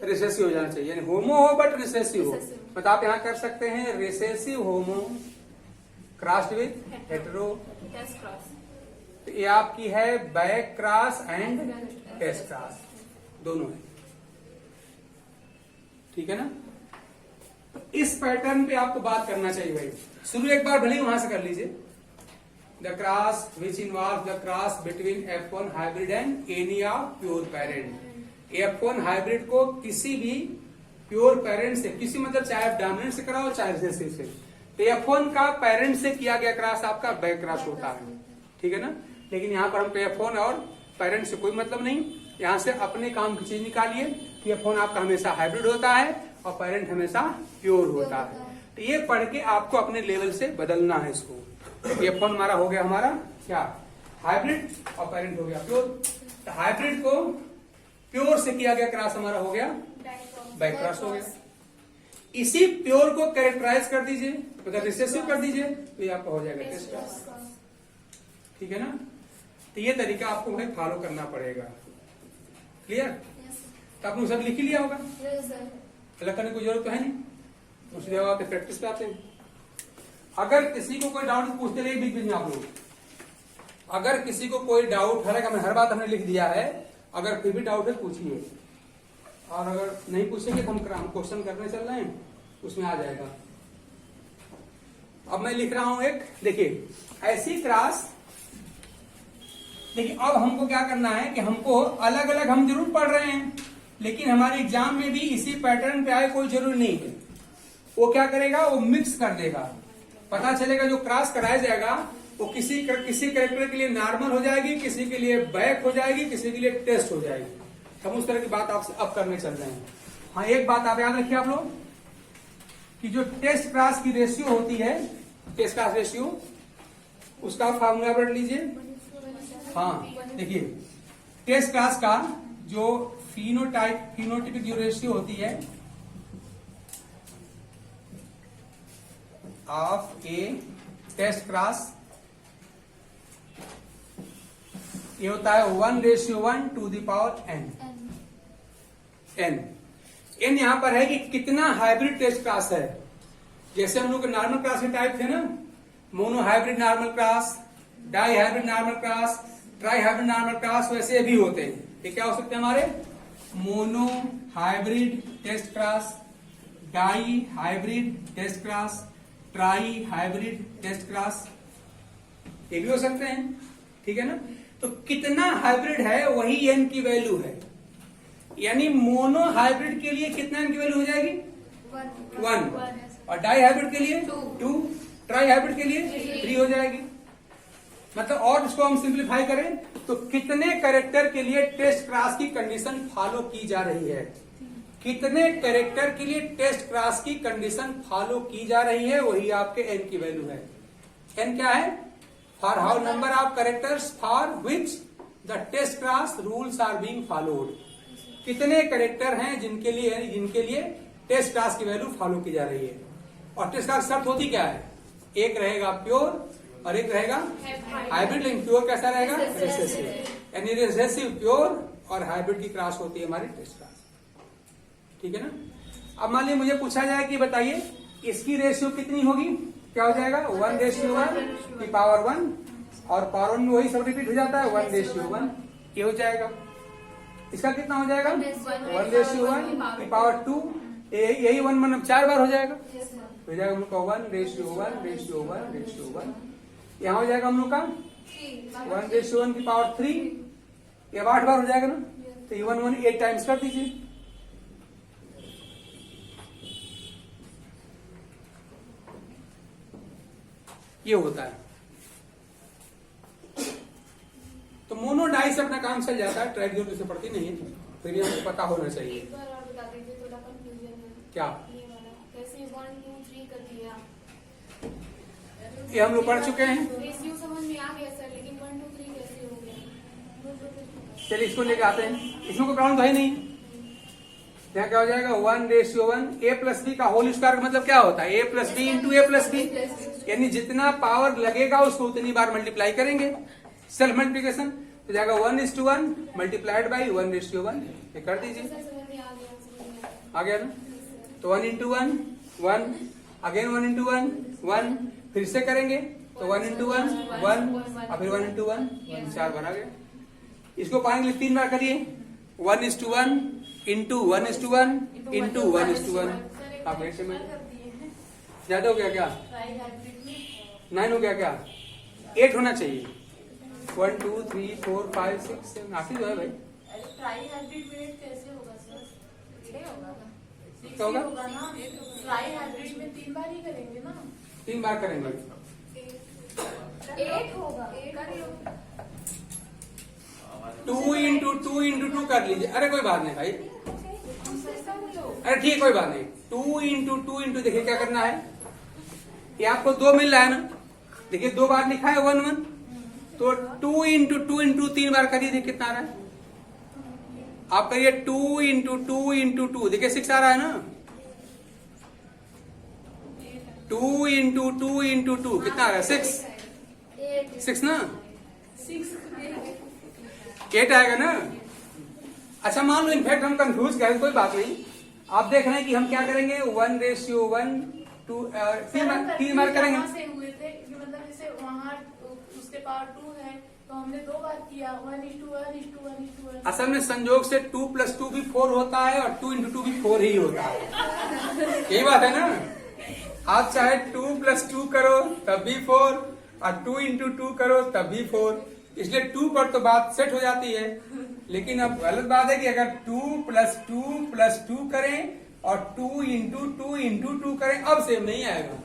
[SPEAKER 1] रिसेसिव हो जाना चाहिए, यानी होमो हो बट रिसेसिव हो। मतलब आप यहाँ कर सकते हैं recessive homo crossed with hetero. तो ये आपकी है back cross and test cross, दोनों है। ठीक है ना, इस पैटर्न पे आपको बात करना चाहिए भाई। शुरू एक बार भले ही वहां से कर लीजिए, the cross which involve the cross between F1 hybrid and any of pure parent. F1 hybrid को किसी भी प्योर पेरेंट से, किसी मतलब चाहे आप डोमिनेंट से कराओ चाहे रिसेसिव से, तो F1 का पेरेंट से किया गया क्रॉस आपका बैक क्रॉस होता है। ठीक है ना, लेकिन यहाँ पर हमको F1 और पेरेंट से कोई मतलब नहीं, यहाँ से अपने काम की चीज निकालिए कि F1 आपका हमेशा हाइब्रिड होता है और पेरेंट हमेशा प्योर होता है। तो ये पढ़ के आपको अपने लेवल से बदलना है इसको। F1 हमारा हो गया हमारा क्या, हाइब्रिड, और पेरेंट हो गया प्योर। तो हाइब्रिड को प्योर से किया गया क्रॉस हमारा हो गया बैक क्रॉस हो गया। इसी प्योर को कैरेक्टराइज कर दीजिए, मतलब रिसेसिव कर दीजिए, तो ये आपका हो जाएगा टेस्ट क्रॉस। ठीक है ना, तो ये तरीका आपको भाई फॉलो करना पड़ेगा। क्लियर, तो आपने सब लिख ही लिया होगा, अलग करने की जरूरत तो है नहीं, उसके बाद प्रैक्टिस पे आते हैं। अगर किसी को कोई डाउट पूछते रहिए बीच बीच में आप लोग, अगर किसी को कोई डाउट है, हर बात हमने लिख दिया है, अगर फिर भी डाउट है पूछिए, और अगर नहीं पूछेंगे तो हम क्वेश्चन करने चल रहे हैं, उसमें आ जाएगा। अब मैं लिख रहा हूं एक, देखिए ऐसी क्रॉस। देखिए अब हमको क्या करना है कि हमको अलग अलग हम जरूर पढ़ रहे हैं, लेकिन हमारे एग्जाम में भी इसी पैटर्न पे आए कोई जरूरी नहीं है। वो क्या करेगा, वो मिक्स कर देगा, पता चलेगा जो क्रॉस कराया जाएगा वो किसी कैरेक्टर के लिए नॉर्मल हो जाएगी, किसी के लिए बैक हो जाएगी, किसी के लिए टेस्ट हो जाएगी। हम उस तरह की बात आपसे अब करने चल रहे हैं। हाँ, एक बात आप याद रखिए आप लोग कि जो टेस्ट क्रॉस की रेशियो होती है, टेस्ट क्रॉस रेशियो, उसका फार्मूला पढ़ लीजिए। हाँ देखिए, टेस्ट क्रॉस का जो फिनोटिपिक जो रेशियो होती है ऑफ ए टेस्ट क्रॉस, ये होता है 1:1 to the power n। n यहां पर है कि कितना हाइब्रिड टेस्ट क्लास है। जैसे हम लोग नॉर्मल क्लास के टाइप थे ना, mono hybrid normal class, di hybrid normal class, tri hybrid normal class, वैसे भी होते हैं। ये क्या हो सकते हैं हमारे, mono hybrid test class, di hybrid test class, tri hybrid test class, ये भी हो सकते हैं। ठीक है ना, तो कितना हाइब्रिड है वही n की वैल्यू है, यानी मोनो हाइब्रिड के लिए कितना n की वैल्यू हो जाएगी 1, और डाई हाइब्रिड के लिए 2, ट्राई हाइब्रिड के लिए 3 हो जाएगी। मतलब और इसको हम सिंप्लीफाई करें तो कितने कैरेक्टर के लिए टेस्ट क्लास की कंडीशन फॉलो की जा रही है, कितने कैरेक्टर के लिए टेस्ट क्लास की कंडीशन फॉलो की जा रही है, वही आपके n की वैल्यू है। n क्या है? For how number of characters for which the test class rules are being followed. कितने कैरेक्टर हैं जिनके लिए टेस्ट क्लास की वैल्यू फॉलो की जा रही है। और टेस्ट क्लास शर्त होती क्या है? एक रहेगा प्योर और एक रहेगा हाइब्रिड। लेकिन प्योर कैसा रहेगा? रिसेसिव। यानी रिसेसिव प्योर और हाइब्रिड की क्लास होती है हमारी टेस्ट क्लास। ठीक है ना। अब मान लीजिए मुझे पूछा जाए कि बताइए इसकी रेशियो कितनी होगी, क्या हो जाएगा? 1:1 की पावर 1, और पावर 1 में वही सब रिपीट हो जाता है 1:1, ये हो जाएगा। इसका कितना हो जाएगा? 1:1 की पावर 2, यही 1 मतलब 4 बार हो जाएगा। हो जाएगा हम लोग का 1:1:1:1:1। यहाँ हो जाएगा हम लोग का 1:1 की पावर 3, ये 8 बार हो जाएगा ना। तो ये 1 8 टाइम्स कर दीजिए। ये होता है। तो मोनो डाई से अपना काम चल जाता है, ट्राई जरूर से पड़ती नहीं है, फिर ये हमको पता होना चाहिए।
[SPEAKER 2] एक बार और बता दीजिए, थोड़ा कंफ्यूजन है।
[SPEAKER 1] क्या?
[SPEAKER 2] ये वाला कैसे 1 2 3 कर दिया?
[SPEAKER 1] ये हम लोग पढ़ चुके हैं।
[SPEAKER 2] रेशियो समझ में आ गया सर, लेकिन 1 2 3 कैसे हो गया?
[SPEAKER 1] चलिए इसको लेके आते हैं। इसमें कोई प्रॉब्लम तो है नहीं। यहाँ क्या हो जाएगा? 1:1 a+b का होल स्क्वायर का मतलब क्या होता है? a+b इंटू a+b, यानी जितना पावर लगेगा उसको उतनी बार मल्टीप्लाई करेंगे, सेल्फ मल्टीप्लीकेशन। तो जाएगा 1:1 मल्टीप्लाइड बाई 1:1, ये कर दीजिए।
[SPEAKER 2] सर समझ में आ गया, समझ में
[SPEAKER 1] आ गया ना। तो 1 × 1 1, अगेन 1 × 1 1, फिर से करेंगे तो 1 × 1 1, और फिर 1 × 1 1, 4 बार आ गया। इसको पाने के लिए 3 बार करिए, 1:1 इंटू 1:1 इंटू 1:1। आप ऐसे में ज्यादा हो गया क्या? 9 हो गया क्या? 8 होना चाहिए। 1 2 3 4 5 6 7 8 जो है भाई।
[SPEAKER 2] ट्राई हाइब्रिड में कैसे होगा सर?
[SPEAKER 1] क्या होगा?
[SPEAKER 2] ट्राई हाइब्रिड में 3 बार ही करेंगे ना?
[SPEAKER 1] 3 बार करेंगे।
[SPEAKER 2] 8 होगा।
[SPEAKER 1] 2 × 2 × 2 कर लीजिए। अरे कोई बात नहीं भाई, अरे ठीक है कोई बात नहीं। 2 × 2 × देखिए क्या करना है, ये आपको 2 मिल रहा है ना। देखिए 2 बार लिखा है 1 1, तो 2 × 2 × 3 बार करिए, देखिए कितना आ रहा है। आप करिए 2 × 2 × 2, देखिए 6 आ रहा है ना। 2 × 2 × 2 कितना आ रहा है? 6 ना। 8 आएगा ना। अच्छा मान लो इनफैक्ट हम कंफ्यूज गए, कोई बात नहीं। आप देख रहे हैं कि हम क्या करेंगे? 1:1 2 3 बार करेंगे।
[SPEAKER 2] से हुए थे कि मतलब जैसे वहाँ उसके पावर 2 है तो हमने 2 बार किया 1:1:1:1:1।
[SPEAKER 1] असल में संयोग से 2 + 2 भी 4 होता है, और 2 × 2 भी 4 ही होता है। यही बात है ना। आप चाहे 2 + 2 करो तब भी 4, और 2 × 2 करो तब भी 4, इसलिए 2 पर तो बात सेट हो जाती है। लेकिन अब गलत बात है कि अगर 2 + 2 + 2 करें और 2 × 2 × 2 करें, अब सेम नहीं आएगा।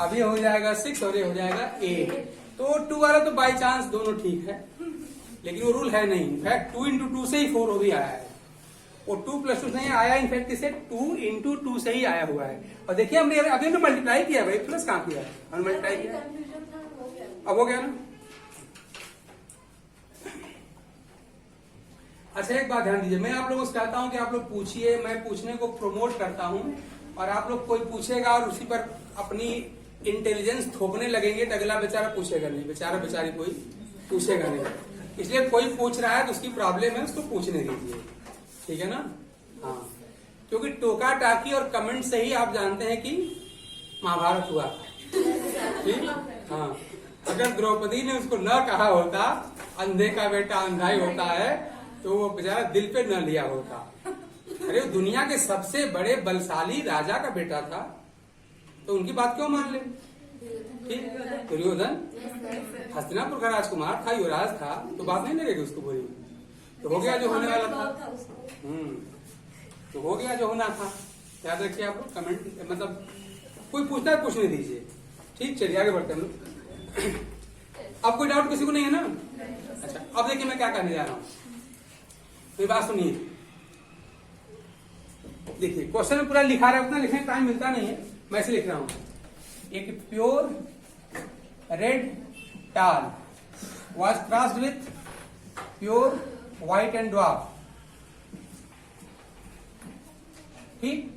[SPEAKER 1] अब ये हो जाएगा 6 और ये हो जाएगा 8। तो 2 वाला तो बाई चांस दोनों ठीक है, लेकिन वो रूल है नहीं। इनफैक्ट 2 × 2 से ही 4 हो भी आया है, वो 2 + 2 नहीं आया। इनफैक्ट इसे 2 × 2 से ही आया हुआ है। और देखिए हमने अभी तो मल्टीप्लाई किया भाई, प्लस कहाँ किया? हमने मल्टीप्लाई किया, अब हो गया ना। अच्छा एक बात ध्यान दीजिए, मैं आप लोगों से कहता हूं कि आप लोग पूछिए, मैं पूछने को प्रमोट करता हूं, और आप लोग कोई पूछेगा और उसी पर अपनी इंटेलिजेंस थोपने लगेंगे तो अगला बेचारा पूछेगा नहीं, बेचारा बेचारी कोई पूछेगा नहीं। इसलिए कोई पूछ रहा है तो उसकी प्रॉब्लम है, उसको पूछने दीजिए, ठीक है ना। हाँ, क्योंकि टोका टाकी और कमेंट से ही आप जानते हैं कि महाभारत हुआ। ठीक, हाँ, अगर द्रौपदी ने उसको न कहा होता अंधे का बेटा अंधा ही होता है, तो वो बेचारा दिल पे न लिया होता। अरे दुनिया के सबसे बड़े बलशाली राजा का बेटा था, तो उनकी बात क्यों मान ले? ठीक, दुर्योधन हस्तिनापुर का राजकुमार था, युवराज था, तो बात नहीं लगेगी उसको बुरी। तो हो गया जो होने वाला था। तो हो गया जो होना था। याद रखिए आप लोग, कमेंट मतलब कोई पूछता है पूछने दीजिए। ठीक, चलिए आगे बढ़ते हैं हम लोग। अब कोई डाउट किसी को नहीं है ना? अच्छा, अब देखिए मैं क्या करने जा रहा हूँ, मेरी बात सुनिए। देखिए क्वेश्चन में पूरा लिखा रहा है, उतना लिखने का टाइम मिलता नहीं है, मैं ऐसे लिख रहा हूँ। एक प्योर रेड टाल was crossed with pure white and dwarf. ठीक,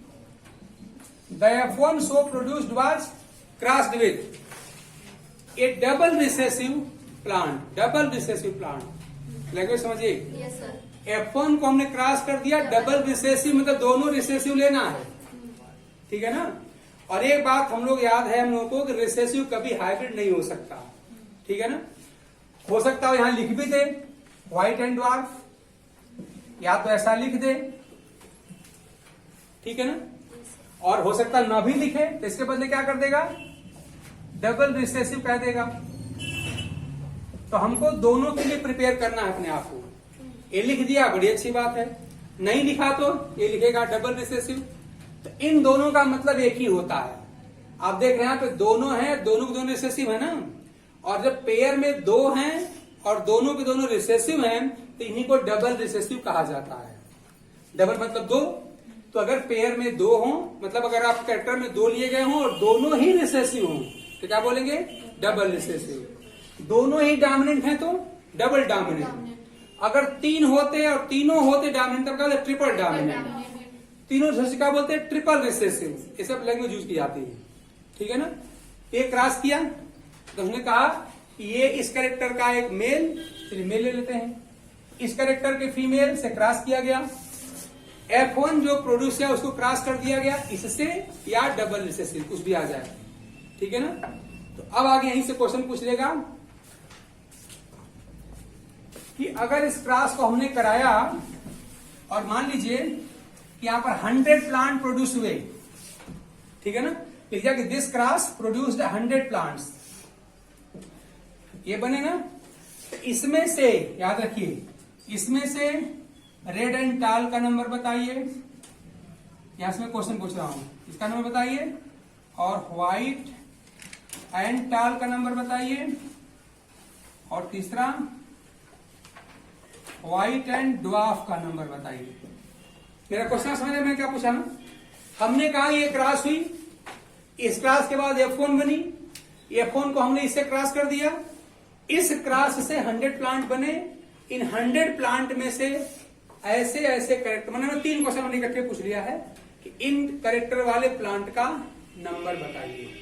[SPEAKER 1] the F1 so produced was crossed with a double recessive plant. Double recessive plant language समझिए।
[SPEAKER 3] Yes sir.
[SPEAKER 1] F1 को हमने क्रॉस कर दिया, डबल रिसेसिव मतलब दोनों रिसेसिव लेना है, ठीक है ना। और एक बात हम लोग याद है हम लोगों को कि रिसेसिव कभी हाइब्रिड नहीं हो सकता, ठीक है ना। हो सकता है यहां लिख भी दे व्हाइट एंड ड्वार्फ, या तो ऐसा लिख दे, ठीक है ना। और हो सकता ना भी लिखे तो इसके बदले क्या कर देगा, डबल रिसेसिव कह देगा। तो हमको दोनों के लिए प्रिपेयर करना है अपने आप को। ये लिख दिया बड़ी अच्छी बात है, नहीं लिखा तो ये लिखेगा डबल रिसेसिव। तो इन दोनों का मतलब एक ही होता है। आप देख रहे हैं यहाँ पे दोनों हैं, दोनों के दोनों रिसेसिव है ना। और जब पेयर में दो हैं और दोनों के दोनों रिसेसिव हैं तो इन्हीं को डबल रिसेसिव कहा जाता है। डबल मतलब दो, तो अगर पेयर में दो हों, मतलब अगर आप कैरेक्टर में दो लिए गए हों और दोनों ही रिसेसिव हों तो क्या बोलेंगे, डबल रिसेसिव। दोनों ही डोमिनेंट हैं तो डबल डोमिनेंट। अगर तीन होते और तीनों होते डोमिनेंट तब क्या बोलते, ट्रिपल डोमिनेंट। तीनों रिसेसिव क्या बोलते हैं, ट्रिपल रिसेसिव। ये सब लैंग्वेज यूज की जाती है, ठीक है ना। ये क्रॉस किया तो हमने कहा ये इस कैरेक्टर का एक मेल, चलिए मेल ले लेते हैं, इस कैरेक्टर के फीमेल से क्रॉस किया गया। F1 जो प्रोड्यूस है उसको क्रॉस कर दिया गया इससे, या डबल रिसेसिव कुछ भी आ जाए, ठीक है ना। तो अब आगे यहीं से क्वेश्चन पूछ लेगा कि अगर इस क्रॉस को हमने कराया और मान लीजिए कि यहां पर 100 प्लांट प्रोड्यूस हुए, ठीक है ना। लिख दिया कि दिस क्रॉस प्रोड्यूस्ड 100 प्लांट्स, ये बने ना। इसमें से याद रखिए, इसमें से रेड एंड टाल का नंबर बताइए, यहां से मैं क्वेश्चन पूछ रहा हूं, इसका नंबर बताइए। और व्हाइट एंड टाल का नंबर बताइए। और तीसरा व्हाइट एंड ड्वार्फ का नंबर बताइए। मेरा क्वेश्चन समझ में क्या पूछा ना, हमने कहा ये क्रॉस हुई, इस क्रॉस के बाद F1 बनी, F1 को हमने इससे क्रॉस कर दिया, इस क्रॉस से 100 प्लांट बने। इन 100 प्लांट में से ऐसे ऐसे कैरेक्टर, मैंने 3 क्वेश्चन हमने इकट्ठे पूछ लिया है कि इन कैरेक्टर वाले प्लांट का नंबर बताइए।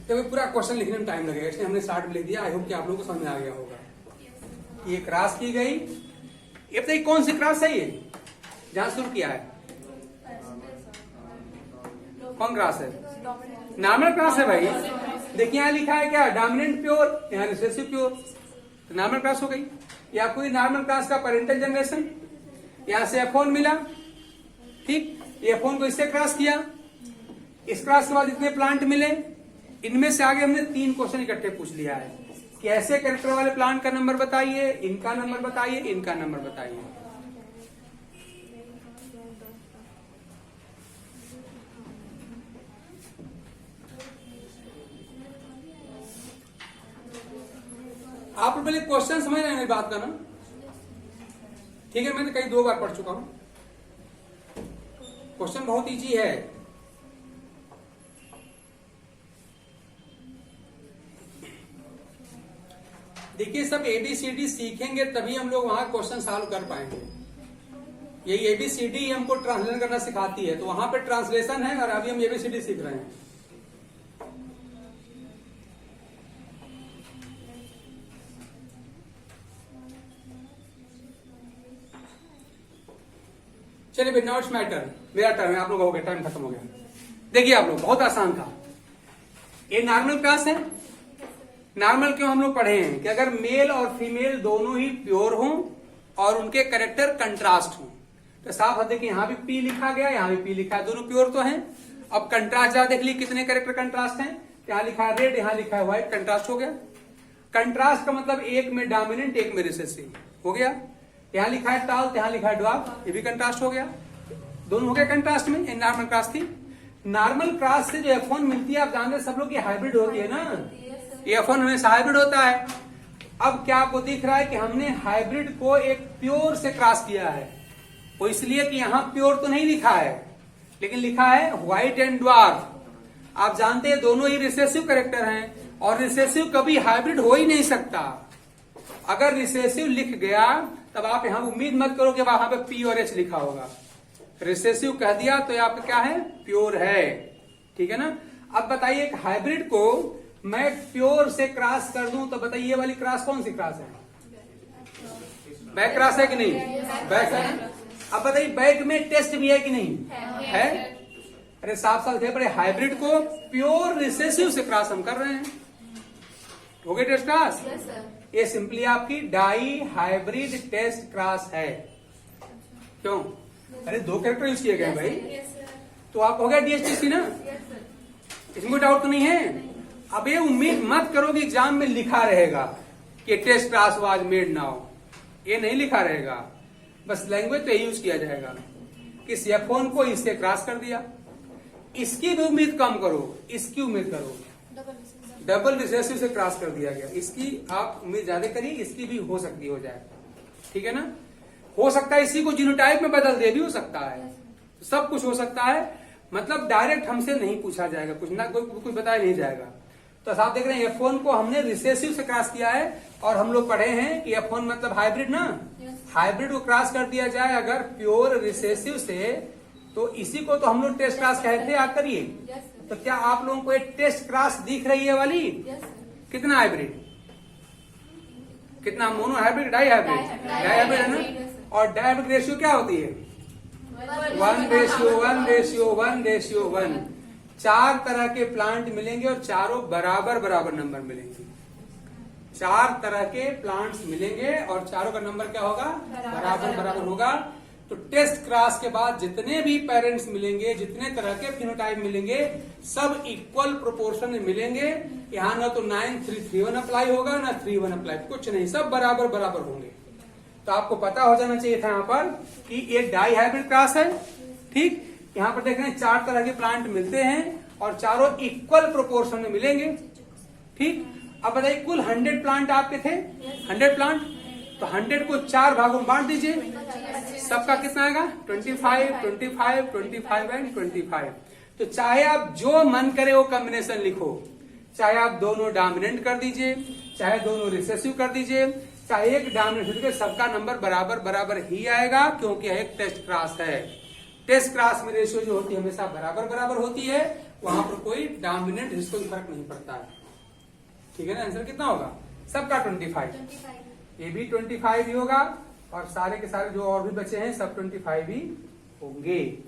[SPEAKER 1] तो पूरा क्वेश्चन लिखने में टाइम लगेगा, इसलिए हमने स्टार्ट में लिख दिया। आई होप कि आप लोगों को समझ में आ गया होगा। ये क्रॉस की गई, ये बताइए कौन सी क्रॉस है ये, जहां शुरू किया है, कौन क्रॉस है, नॉर्मल क्रॉस है भाई। देखिए यहां लिखा है क्या, डोमिनेंट प्योर, यहाँ रिसेसिव प्योर, तो नॉर्मल क्रॉस हो गई। या कोई नॉर्मल क्रॉस का पेरेंटल जनरेशन, यहां से F1 मिला, ठीक, F1 को इससे क्रॉस किया, इस क्रॉस के बाद इतने प्लांट मिले। इनमें से आगे हमने 3 क्वेश्चन इकट्ठे पूछ लिया है कि ऐसे कैरेक्टर वाले प्लांट का नंबर बताइए, इनका नंबर बताइए, इनका नंबर बताइए। आप पहले क्वेश्चन समझ रहे हैं मेरी बात का ना, ठीक है। मैंने कई 2 बार पढ़ चुका हूं, क्वेश्चन बहुत इजी है। देखिए सब ABCD सीखेंगे तभी हम लोग वहां क्वेश्चन सॉल्व कर पाएंगे। ये ABCD हमको ट्रांसलेशन करना सिखाती है, तो वहां पे ट्रांसलेशन है और अभी हम ABCD सीख रहे हैं। चलिए नाउ इट्स माय टर्न, मेरा टर्न है, आप लोग हो गया, टाइम खत्म हो गया। देखिए आप लोग, बहुत आसान था। ये नॉर्मल क्लास है। नॉर्मल क्यों हम लोग पढ़े हैं कि अगर मेल और फीमेल दोनों ही प्योर हों और उनके कैरेक्टर कंट्रास्ट हो। तो साफ है, देखिए यहाँ भी P लिखा गया, यहाँ भी P लिखा है, दोनों प्योर तो हैं। अब कंट्रास्ट जरा देख लीजिए कितने कैरेक्टर कंट्रास्ट हैं। यहाँ लिखा है रेड, यहाँ लिखा है व्हाइट, कंट्रास्ट हो गया। कंट्रास्ट का मतलब एक में डोमिनेंट एक में रिसेसिव हो गया। यहाँ लिखा है टाल, यहाँ लिखा है ड्वार्फ, ये भी कंट्रास्ट हो गया। दोनों हो गए कंट्रास्ट में। ये नॉर्मल क्रॉस थी। नॉर्मल क्रॉस से जो F1 मिलती है, आप जानते हैं सब लोग, ये हाइब्रिड होती है ना, ये F1 हमेशा हाइब्रिड होता है। अब क्या आपको दिख रहा है कि हमने हाइब्रिड को एक प्योर से क्रॉस किया है, वो इसलिए कि यहाँ प्योर तो नहीं लिखा है, लेकिन लिखा है व्हाइट एंड ड्वार्फ। आप जानते हैं दोनों ही रिसेसिव कैरेक्टर हैं, और रिसेसिव कभी हाइब्रिड हो ही नहीं सकता। अगर रिसेसिव लिख गया तब आप यहां उम्मीद मत करो कि वहां पे P और H लिखा होगा। रिसेसिव कह दिया तो ये आपका क्या है, प्योर है। ठीक है ना। अब बताइए एक हाइब्रिड को मैं प्योर से क्रॉस कर दूं तो बताइए ये वाली क्रॉस कौन सी क्रॉस है? बैक क्रॉस है कि नहीं? बैक है। अब बताइए बैक में टेस्ट भी है कि नहीं है? अरे साफ साफ थे, बड़े हाइब्रिड को प्योर रिसेसिव से क्रॉस हम कर रहे हैं। हो गए टेस्ट क्रॉस। ये सिंपली आपकी डाई हाइब्रिड टेस्ट क्रॉस है। क्यों? अरे दो कैरेक्टर यूज किए गए भाई, तो आप हो गया DHTC ना, इसमें कोई डाउट तो नहीं है। अब ये उम्मीद मत करो कि एग्जाम में लिखा रहेगा कि test cross was made now, ये नहीं लिखा रहेगा। बस लैंग्वेज तो यूज किया जाएगा कि F1 को इससे क्रॉस कर दिया, इसकी भी उम्मीद कम करो, इसकी उम्मीद करो, डबल रिसेसिव से क्रॉस कर दिया गया, इसकी आप उम्मीद ज्यादा करिए, इसकी भी हो सकती हो जाए। ठीक है ना। हो सकता है इसी को जीनोटाइप में बदल दे, भी हो सकता है, सब कुछ हो सकता है। मतलब डायरेक्ट हमसे नहीं पूछा जाएगा, कुछ ना कुछ बताया नहीं जाएगा। तो आप देख रहे हैं F1 को हमने रिसेसिव से क्रॉस किया है, और हम लोग पढ़े हैं कि F1 मतलब हाइब्रिड ना, हाइब्रिड को क्रॉस कर दिया जाए अगर प्योर रिसेसिव से, तो इसी को तो हम लोग टेस्ट क्रॉस कहते हैं। आप करिए, तो क्या आप लोगों को एक टेस्ट क्रॉस दिख रही है वाली? कितना हाइब्रिड, कितना mono hybrid, di hybrid? Di hybrid है ना। और डाई हाइब्रिड रेशियो क्या होती है? 1:1:1:1:1। 4 तरह के प्लांट मिलेंगे और चारों बराबर बराबर नंबर मिलेंगे। 4 तरह के प्लांट्स मिलेंगे और चारों का नंबर क्या होगा? बराबर बराबर होगा। तो टेस्ट क्रॉस के बाद जितने भी पेरेंट्स मिलेंगे, जितने तरह के फिनोटाइप मिलेंगे, सब इक्वल प्रोपोर्शन में मिलेंगे। यहाँ ना तो 9:3:3:1 अप्लाई होगा, ना 3:1 अप्लाई, कुछ नहीं, सब बराबर बराबर होंगे। तो आपको पता हो जाना चाहिए था यहाँ पर कि ये डाई हाइब्रिड क्रॉस है। ठीक, यहाँ पर देख रहे हैं 4 तरह के प्लांट मिलते हैं और चारों इक्वल प्रोपोर्शन में मिलेंगे। ठीक, अब बताइए कुल 100 प्लांट आपके थे, 100 प्लांट, तो 100 को 4 भागों में बांट दीजिए, सबका कितना आएगा? 25, 25, 25 एंड 25। तो चाहे आप जो मन करे वो कॉम्बिनेशन लिखो, चाहे आप दोनों डोमिनेंट कर दीजिए, चाहे दोनों रिसेसिव कर दीजिए, चाहे एक डोमिनेंट के, सबका नंबर बराबर बराबर ही आएगा, क्योंकि एक टेस्ट क्रॉस है। टेस्ट क्रॉस में रेशियो जो होती है हमेशा बराबर बराबर होती है, वहां पर कोई डोमिनेंट रिस्क कोई फर्क नहीं पड़ता है। ठीक है ना। आंसर कितना होगा? सबका 25, ये भी 25 ही होगा, और सारे के सारे जो और भी बचे हैं सब 25 ही होंगे।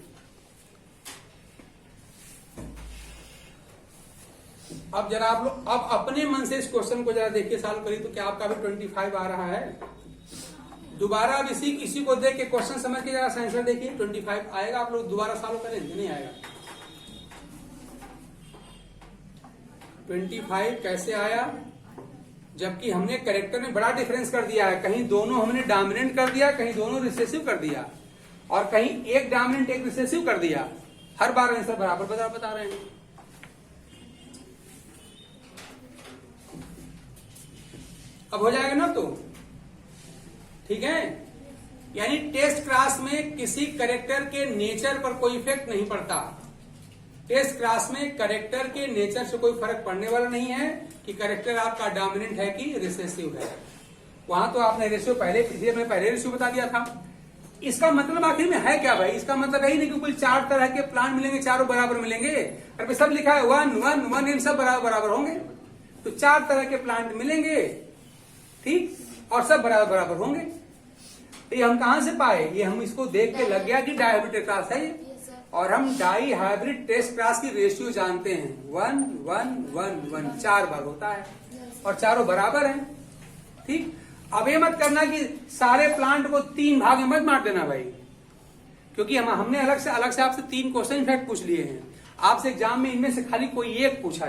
[SPEAKER 1] अब जरा आप लोग अब अपने मन से इस क्वेश्चन को जरा देखिए, सॉल्व करिए, तो क्या आपका भी 25 आ रहा है? दोबारा अब इसी को देख के क्वेश्चन समझ के जरा आंसर देखिए, 25 आएगा। आप लोग दोबारा सॉल्व करेंगे? नहीं आएगा। 25 कैसे आया? जबकि हमने कैरेक्टर में बड़ा डिफरेंस कर दिया है, कहीं दोनों हमने डोमिनेंट कर दिया, कहीं दोनों रिसेसिव कर दिया, और कहीं एक डोमिनेंट एक रिसेसिव कर दिया। हर बार आंसर बराबर बता रहे हैं। अब हो जाएगा ना? तो ठीक है, यानी टेस्ट क्रॉस में किसी कैरेक्टर के नेचर पर कोई इफेक्ट नहीं पड़ता। टेस्ट क्लास में कैरेक्टर के नेचर से कोई फर्क पड़ने वाला नहीं है कि कैरेक्टर आपका डोमिनेंट है कि रिसेसिव है। वहां तो आपने रेशियो पहले रेशियो बता दिया था। इसका मतलब आखिर में है क्या भाई? इसका मतलब यही नहीं कि कुल 4 तरह के प्लांट मिलेंगे, चारों बराबर मिलेंगे। अरे सब लिखा है 1 1 1, इन सब बराबर बराबर होंगे। तो 4 तरह के प्लांट मिलेंगे, ठीक, और सब बराबर बराबर होंगे। तो ये हम कहां से पाए? ये हम इसको देख के लग गया कि डाई हाइब्रिड क्लास है ये, और हम डाई हाइब्रिड टेस्ट क्लास की रेशियो जानते हैं 1 1 1 1, 4 बार होता है और चारों बराबर हैं। ठीक, अब ये मत करना कि सारे प्लांट को 3 भाग में मत बांट देना भाई, क्योंकि हमने अलग से आपसे 3 क्वेश्चन इनफैक्ट पूछ लिए हैं। आपसे एग्जाम में इनमें से खाली कोई एक पूछा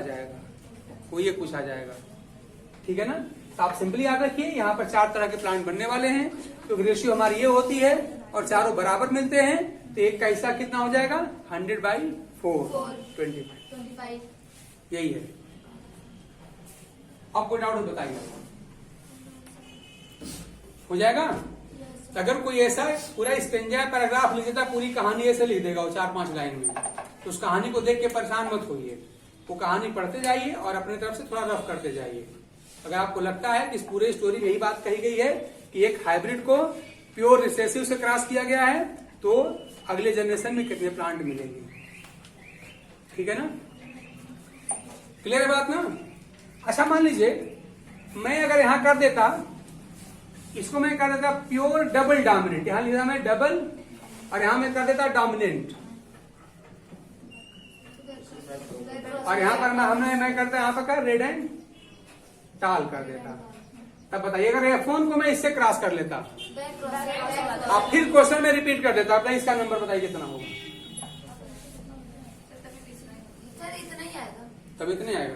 [SPEAKER 1] जाएगा, ठीक है ना। तो आप सिंपली याद रखिए, यहाँ पर 4 तरह के प्लांट बनने वाले हैं, क्योंकि रेशियो हमारी ये होती है और चारों बराबर मिलते हैं, तो एक का हिस्सा कितना हो जाएगा 100/4 25। यही है। अब कोई डाउट बताइए, हो जाएगा। तो अगर कोई ऐसा पूरा स्टेंजा पैराग्राफ लिख देता, पूरी कहानी ऐसे लिख देगा वो 4-5 लाइन में, तो उस कहानी को देख के परेशान मत होइए, वो कहानी पढ़ते जाइए और अपने तरफ से थोड़ा रफ करते जाइए। अगर आपको लगता है कि इस पूरे स्टोरी में यही बात कही गई है कि एक हाइब्रिड को प्योर रिसेसिव से क्रॉस किया गया है, तो अगले जनरेशन में कितने प्लांट मिलेंगे, ठीक है ना। क्लियर है बात ना। अच्छा मान लीजिए मैं अगर यहां कर देता, इसको मैं कर देता प्योर डबल डोमिनेंट, यहां लिखा मैं डबल और यहां मैं कर देता डोमिनेंट, और यहां पर मैं करता यहां पर कर रेड एंड टाल कर देता। तब बताइए अगर F1 को मैं इससे क्रॉस कर लेता, आप फिर क्वेश्चन में रिपीट कर देता, अपना इसका नंबर बताइए कितना होगा।
[SPEAKER 3] इतना ही आएगा।
[SPEAKER 1] तब इतने आएगा।